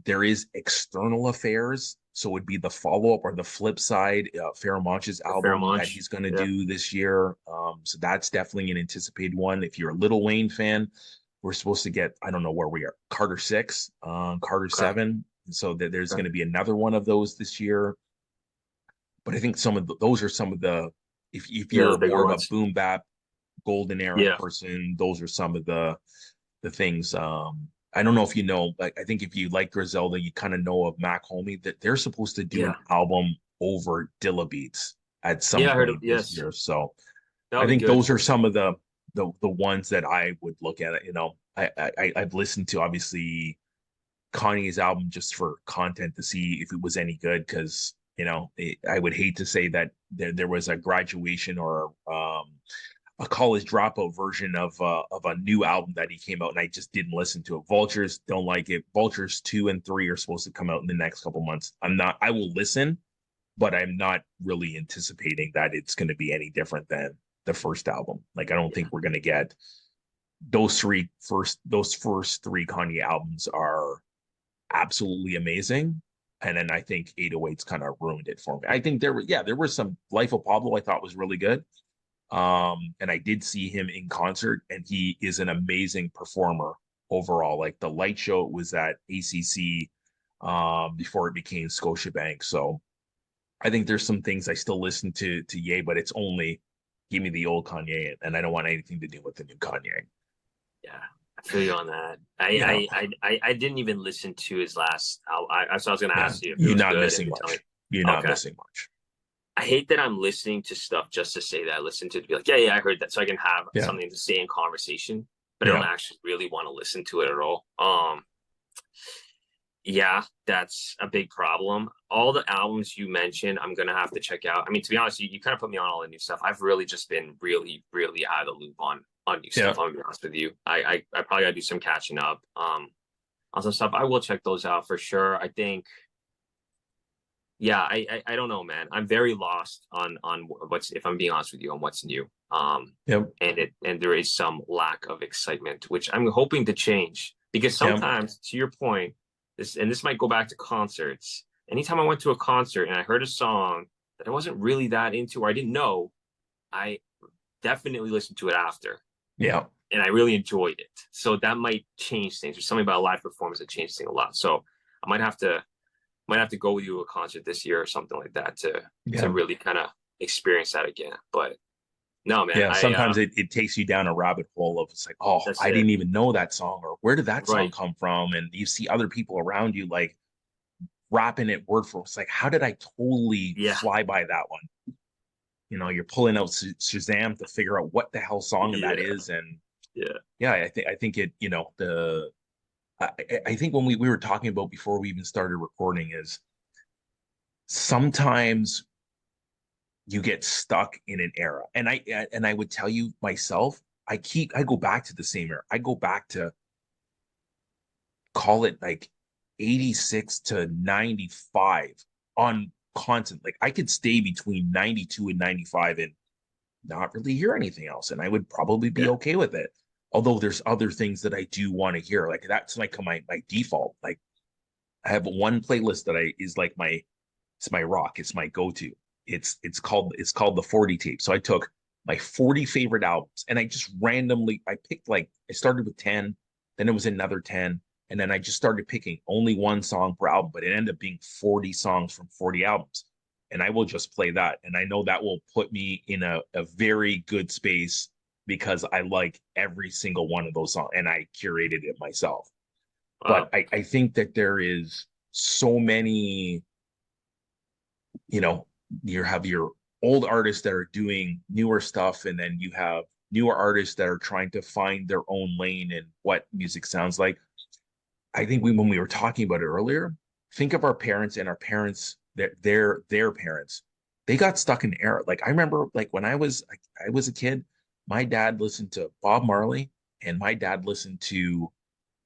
There is External Affairs, so it would be the follow-up or the flip side, Faramonch's the album Fairmont. that he's going to Yeah, do this year. So that's definitely an anticipated one. If you're a Lil Wayne fan, we're supposed to get, I don't know where we are, Carter 6, Carter okay, 7. So that there's okay. going to be another one of those this year. But I think those are some of the, if Yeah, the you're more bigger of a ones. boom bap golden era Yeah, person, those are some of the things. I don't know if you know, like I think if you like Griselda, you kind of know of Mac Homie that they're supposed to do an yeah, album over Dilla Beats at some yeah. I heard of point this yes. year. So That I would be think good. those are some of the ones that I would look at. You know, I've listened to obviously Kanye's album just for content to see if it was any good because I would hate to say that there was a graduation or a college dropout version of a new album that he came out and I just didn't listen to it. Vultures don't like it. Vultures 2 and 3 are supposed to come out in the next couple months. I will listen, but I'm not really anticipating that it's going to be any different than the first album. Like I don't Yeah, think we're going to get those first three Kanye albums are absolutely amazing. And then I think 808's kind of ruined it for me. I think there was some Life of Pablo I thought was really good. And I did see him in concert, and he is an amazing performer overall. Like the light show was at ACC before it became Scotiabank. So I think there's some things I still listen to Ye, but it's only give me the old Kanye, and I don't want anything to do with the new Kanye. yeah. I feel you on that. You know, I didn't even listen to his last album. So I was gonna yeah, ask you if it you're was not good, and missing you tell me. much. You're not Okay. missing much. I hate that I'm listening to stuff just to say that I listened to it to be like, yeah, yeah, I heard that, so I can have Yeah. something to say in conversation. but I don't actually really want to listen to it at all. Yeah, that's a big problem. All the albums you mentioned, I'm gonna have to check out. I mean, to be honest, you kind of put me on all the new stuff. I've really just been really out of the loop on new stuff. I'm gonna be honest with you. I probably gotta do some catching up. On some stuff. I will check those out for sure. I think, yeah, I don't know, man. I'm very lost on what's, if I'm being honest with you, on what's new. And there is some lack of excitement, which I'm hoping to change, because sometimes, to your point, this might go back to concerts. Anytime I went to a concert and I heard a song that I wasn't really that into or I didn't know, I definitely listened to it after. Yeah. And I really enjoyed it. So that might change things. There's something about a live performance that changed things a lot. So I might have to go with you to a concert this year or something like that to really kind of experience that again. But no, man. Yeah, sometimes it takes you down a rabbit hole of, it's like, oh, I didn't even know that song, or where did that song come from? And you see other people around you like rapping it word for word. It's like, how did I totally fly by that one? You know, you're pulling out Shazam to figure out what the hell song that is. And I think it, you know, I think when we were talking about before we even started recording is sometimes you get stuck in an era. And I would tell you myself, I go back to the same era. I go back to, call it like 86 to 95 on constant. Like I could stay between 92 and 95 and not really hear anything else. And I would probably be okay with it. Although there's other things that I do want to hear. Like that's like my default. Like I have one playlist that is like it's my rock. It's my go-to. It's called the 40 tape. So I took my 40 favorite albums and I just randomly, I picked, like, I started with 10, then it was another 10. And then I just started picking only one song per album, but it ended up being 40 songs from 40 albums. And I will just play that. And I know that will put me in a very good space because I like every single one of those songs and I curated it myself. But I think that there is so many, you know, you have your old artists that are doing newer stuff, and then you have newer artists that are trying to find their own lane and what music sounds like. I think when we were talking about it earlier, think of our parents and our parents, their parents. They got stuck in era. Like I remember, like when I was a kid, my dad listened to Bob Marley and my dad listened to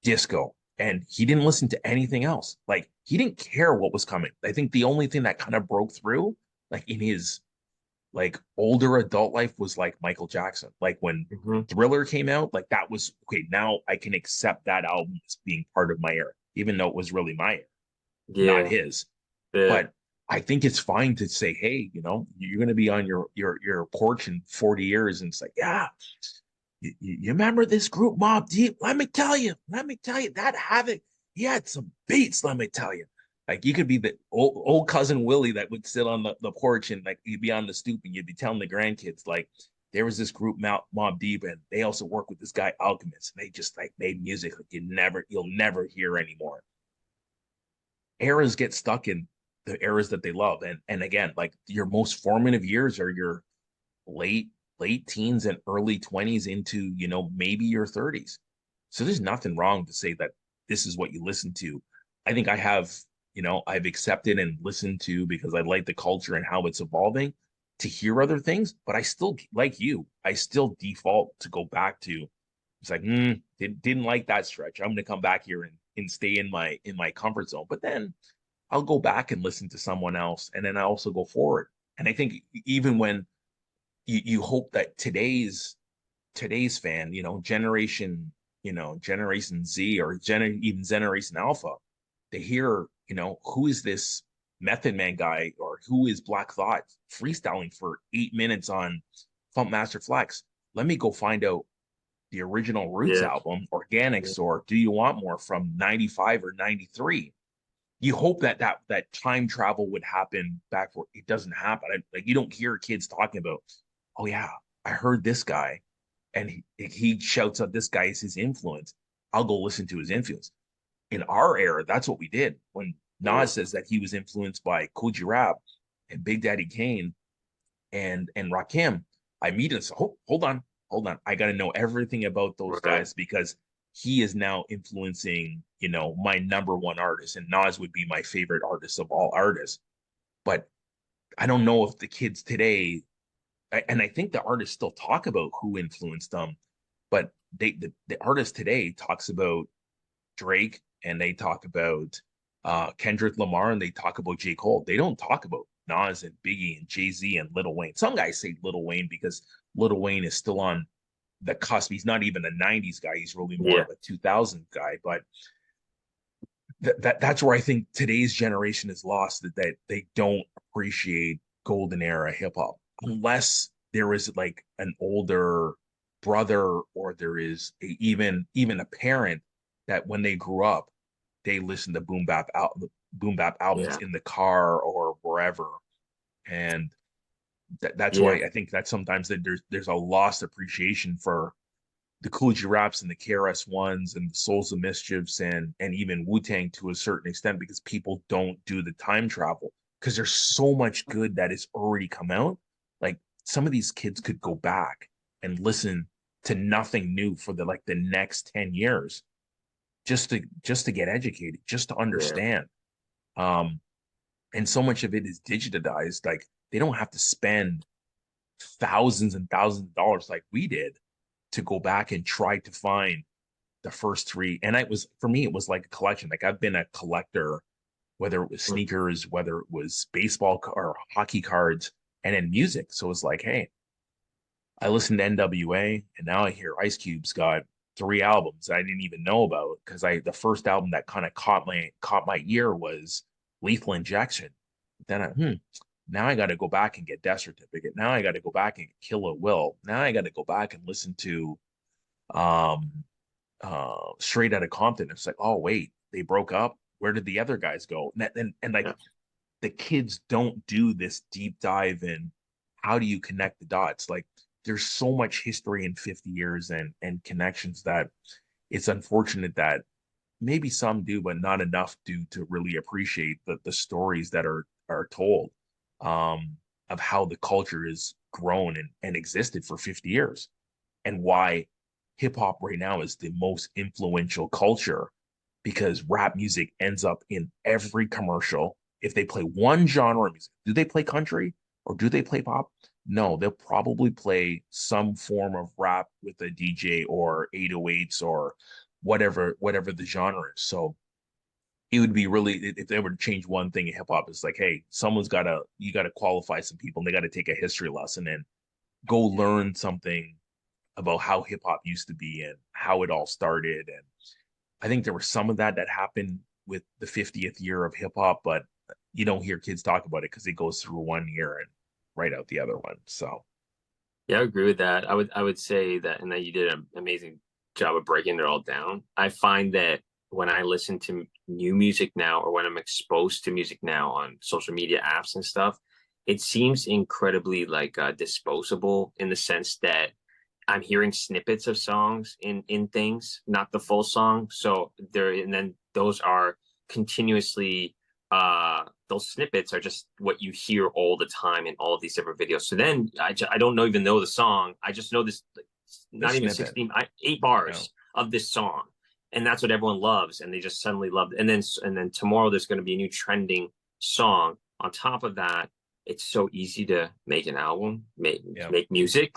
disco, and he didn't listen to anything else. Like he didn't care what was coming. I think the only thing that kind of broke through, like in his like older adult life, was like Michael Jackson. Like when Thriller came out, like that was okay. Now I can accept that album as being part of my era, even though it was really my era, not his. But I think it's fine to say, hey, you know, you're going to be on your porch in 40 years, and it's like, yeah, you remember this group Mobb Deep? Let me tell you, that Havoc, he had some beats. Let me tell you. Like you could be the old cousin Willie that would sit on the porch, and like you'd be on the stoop and you'd be telling the grandkids, like, there was this group Mobb Deep and they also work with this guy Alchemist, and they just like made music like you'll never hear anymore. Eras get stuck in the eras that they love. And again, like your most formative years are your late teens and early 20s into, you know, maybe your 30s. So there's nothing wrong to say that this is what you listen to. I think I have, you know, I've accepted and listened to, because I like the culture and how it's evolving, to hear other things. But I still, like you, I still default to go back to, it's like, didn't like that stretch. I'm going to come back here and stay in my comfort zone. But then I'll go back and listen to someone else, and then I also go forward. And I think even when you hope that today's fan, you know, Generation Z, or even Generation Alpha, they hear, you know, who is this Method Man guy, or who is Black Thought freestyling for 8 minutes on Funkmaster Flex? Let me go find out the original Roots album, Organics, or Do You Want More from 95 or 93. You hope that time travel would happen backward. It doesn't happen. Like you don't hear kids talking about, oh yeah, I heard this guy, and he shouts out this guy is his influence. I'll go listen to his influence. In our era, that's what we did. When Nas says that he was influenced by Kool Rap and Big Daddy Kane and Rakim, I immediately say, hold on, hold on, I got to know everything about those Right. guys because he is now influencing, my number one artist, and Nas would be my favorite artist of all artists. But I don't know if the kids today, and I think the artists still talk about who influenced them, but the artist today talks about Drake and they talk about Kendrick Lamar and they talk about J. Cole. They don't talk about Nas and Biggie and Jay-Z and Lil Wayne. Some guys say Lil Wayne because Lil Wayne is still on the cusp. He's not even a 90s guy. He's really more Yeah. of a 2000 guy. But that's where I think today's generation is lost, that they don't appreciate golden era hip hop unless there is like an older brother or there is even a parent that when they grew up they listened to boom bap albums Yeah. in the car or wherever, and that's Yeah. why I think that sometimes that there's a lost appreciation for the Coogee Raps and the KRS-Ones and the Souls of Mischiefs and even Wu-Tang to a certain extent because people don't do the time travel because there's so much good that has already come out. Like some of these kids could go back and listen to nothing new for the next 10 years just to get educated, just to Yeah. understand. And so much of it is digitized. Like they don't have to spend thousands and thousands of dollars like we did to go back and try to find the first three. And for me, it was like a collection. Like I've been a collector, whether it was sneakers, whether it was baseball or hockey cards, and then music. So it's like, hey, I listened to NWA, and now I hear Ice Cube's got 3 albums I didn't even know about because the first album that kind of caught my ear was Lethal Injection. Then now I got to go back and get Death Certificate. Now I got to go back and get Kill It Will. Now I got to go back and listen to Straight Outta Compton. It's like, oh wait, they broke up. Where did the other guys go? And like Yeah. the kids don't do this deep dive in how do you connect the dots. Like there's so much history in 50 years and connections that it's unfortunate that maybe some do, but not enough do to really appreciate the stories that are told of how the culture has grown and existed for 50 years and why hip hop right now is the most influential culture because rap music ends up in every commercial. If they play one genre of music, do they play country or do they play pop? No, they'll probably play some form of rap with a DJ or 808s or whatever the genre is. So it would be really, if they were to change one thing in hip hop, it's like, hey, you gotta qualify some people and they gotta take a history lesson and go learn something about how hip hop used to be and how it all started. And I think there was some of that happened with the 50th year of hip hop, but you don't hear kids talk about it because it goes through one year and right out the other one. So Yeah, I agree with that. I would say that, and that you did an amazing job of breaking it all down. I find that when I listen to new music now, or when I'm exposed to music now on social media apps and stuff, it seems incredibly like disposable in the sense that I'm hearing snippets of songs in things, not the full song. So there, and then those are continuously those snippets are just what you hear all the time in all of these different videos. So then I don't even know the song. I just know this, not even snippet. 8 bars of this song, and that's what everyone loves, and they just suddenly love it. And then tomorrow there's going to be a new trending song. On top of that, it's so easy to make an album, make music.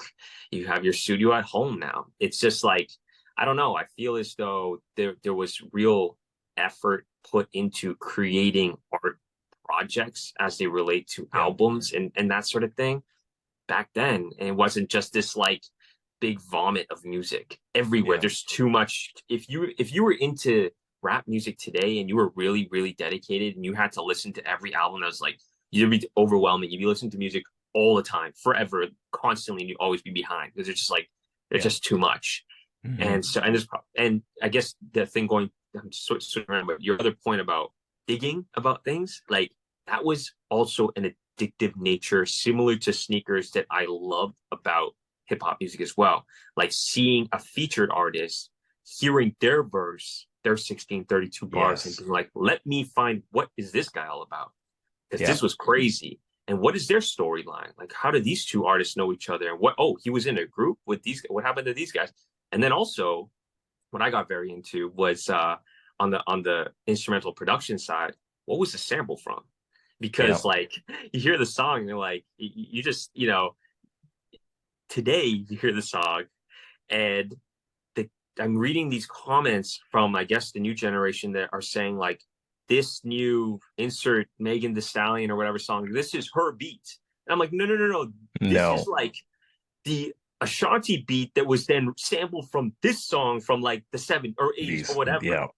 You have your studio at home now. It's just like, I don't know. I feel as though there was real effort put into creating art projects as they relate to albums and that sort of thing back then. And it wasn't just this like big vomit of music everywhere. There's too much. If you were into rap music today and you were really, really dedicated and you had to listen to every album that was like, you'd be overwhelming. You'd be listening to music all the time, forever, constantly, and you'd always be behind because it's just too much. Mm-hmm. And so, and I guess the thing I'm sort of remember your other point about digging about things, like that was also an addictive nature similar to sneakers that I loved about hip hop music as well. Like seeing a featured artist, hearing their verse, their 1632 bars, and being like, let me find what is this guy all about? Because this was crazy. and what is their storyline? Like, how did these two artists know each other? And he was in a group with these, what happened to these guys? And then also what I got very into was on the instrumental production side, what was the sample from? Yeah. Because like you hear the song and you're like, you just, today you hear the song and I'm reading these comments from, I guess, the new generation that are saying like, this new insert Megan Thee Stallion or whatever song, this is her beat. And I'm like, no. This is like the Ashanti beat that was then sampled from this song from like the 70s or 80s or whatever. Yeah.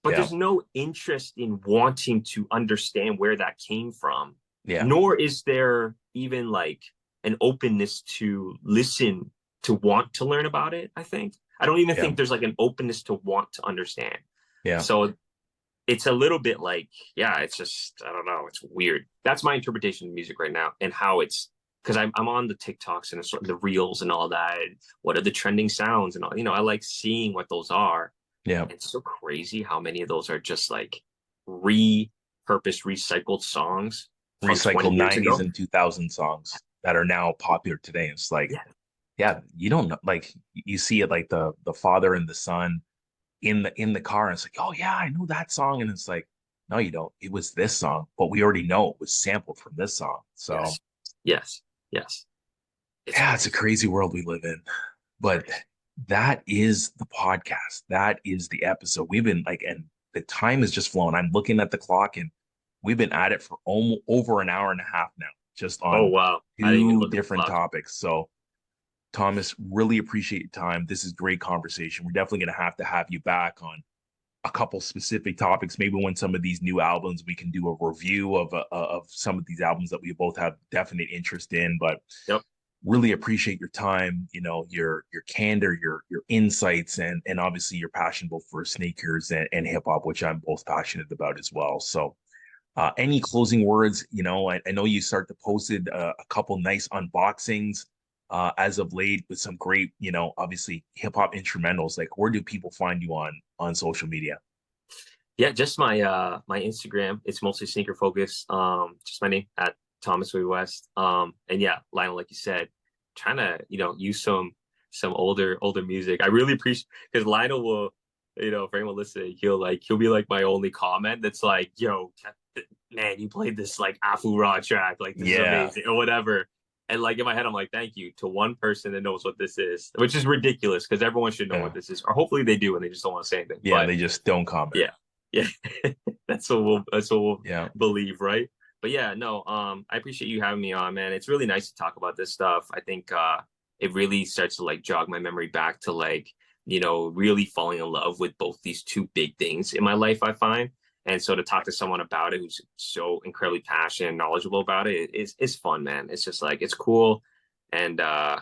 But there's no interest in wanting to understand where that came from. Yeah. Nor is there even like an openness to listen, to want to learn about it, I think. I don't even think there's like an openness to want to understand. Yeah. So it's a little bit like, it's just, I don't know. It's weird. That's my interpretation of music right now and how it's, because I'm on the TikToks and the reels and all that. And what are the trending sounds and all, I like seeing what those are. Yeah. It's so crazy how many of those are just like repurposed, recycled songs. Recycled 90s and 2000 songs that are now popular today. It's like, you don't know, like you see it like the father and the son in the car, and it's like, oh yeah, I know that song. And it's like, no, you don't. It was this song, but we already know it was sampled from this song. So yes. It's a crazy world we live in. But that is the podcast. That is the episode. We've been like, and the time has just flown. I'm looking at the clock and we've been at it for almost over an hour and a half now, just on two different topics. So Thomas, really appreciate your time. This is great conversation. We're definitely going to have you back on a couple specific topics. Maybe when some of these new albums, we can do a review of some of these albums that we both have definite interest in. But really appreciate your time, your candor, your insights, and obviously your passion both for sneakers and hip hop, which I'm both passionate about as well. So any closing words? I know you start to posted a couple nice unboxings as of late with some great, obviously hip hop instrumentals. Like, where do people find you on social media? Yeah, just my my Instagram. It's mostly sneaker focused. Just my name at Thomas Wade West. And yeah, Lionel, like you said, trying to use some older music. I really appreciate, because Lionel will, for anyone listening, he'll be like my only comment that's like, yo, man, you played this like Afu Ra track, like this is amazing or whatever. And like in my head, I'm like, thank you to one person that knows what this is, which is ridiculous because everyone should know what this is, or hopefully they do and they just don't want to say anything. Yeah, but they just don't comment. Yeah, that's what we'll believe, right? But yeah, no, I appreciate you having me on, man. It's really nice to talk about this stuff. I think it really starts to like jog my memory back to like, really falling in love with both these two big things in my life, I find. And so to talk to someone about it who's so incredibly passionate and knowledgeable about it is fun, man. It's just like, it's cool. And I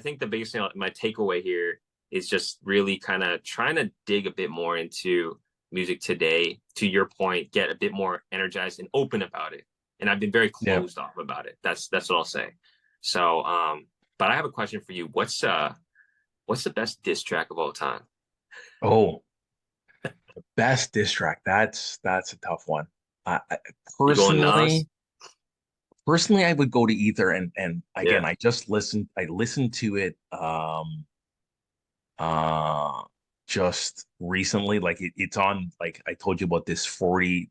think the biggest thing, my takeaway here is just really kind of trying to dig a bit more into music today, to your point, get a bit more energized and open about it. And I've been very closed off about it. That's what I'll say. So, but I have a question for you. What's the best diss track of all time? Oh, the best diss track. That's a tough one. Personally, I would go to Ether, and again, I listened to it just recently. Like it's on, like I told you about this 40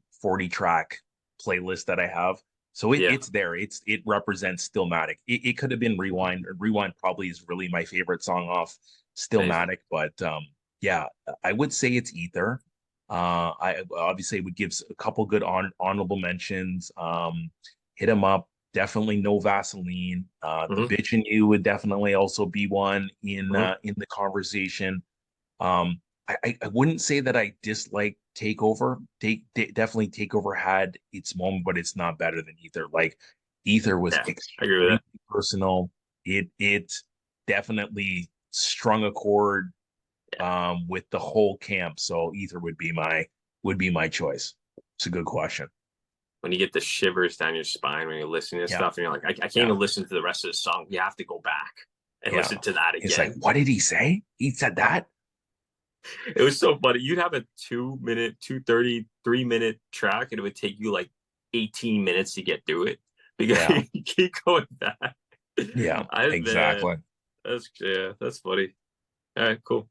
track playlist that I have. So it's there. It represents Stillmatic. It could have been Rewind. Rewind probably is really my favorite song off Stillmatic, but I would say it's Ether. I obviously would give a couple good honorable mentions. Hit 'Em Up, definitely No Vaseline. The Bitch in You would definitely also be one in the conversation. I wouldn't say that I dislike Takeover. Definitely Takeover had its moment, but it's not better than Ether. Like Ether was extremely personal. It definitely strung a chord with the whole camp. So Ether would be my choice. It's a good question. When you get the shivers down your spine when you're listening to stuff, and you're like, I can't even listen to the rest of the song. You have to go back and listen to that again. It's like, what did he say? He said that? It was so funny. You'd have a 2-minute, 2:33-minute track, and it would take you like 18 minutes to get through it. Yeah. You keep going back. Yeah, I man, exactly. that's funny. All right, cool.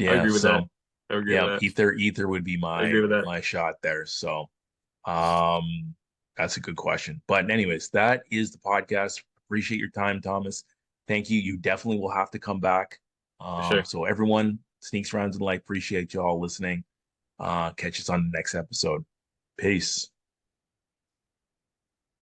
I Yeah. agree with that. So I agree with yeah, that. ether would be I agree with that. my shot there. So that's a good question. But anyways, that is the podcast. Appreciate your time, Thomas. Thank you. You definitely will have to come back. For sure. So everyone, Sneaks Rounds and Light, appreciate you all listening. Catch us on the next episode. Peace.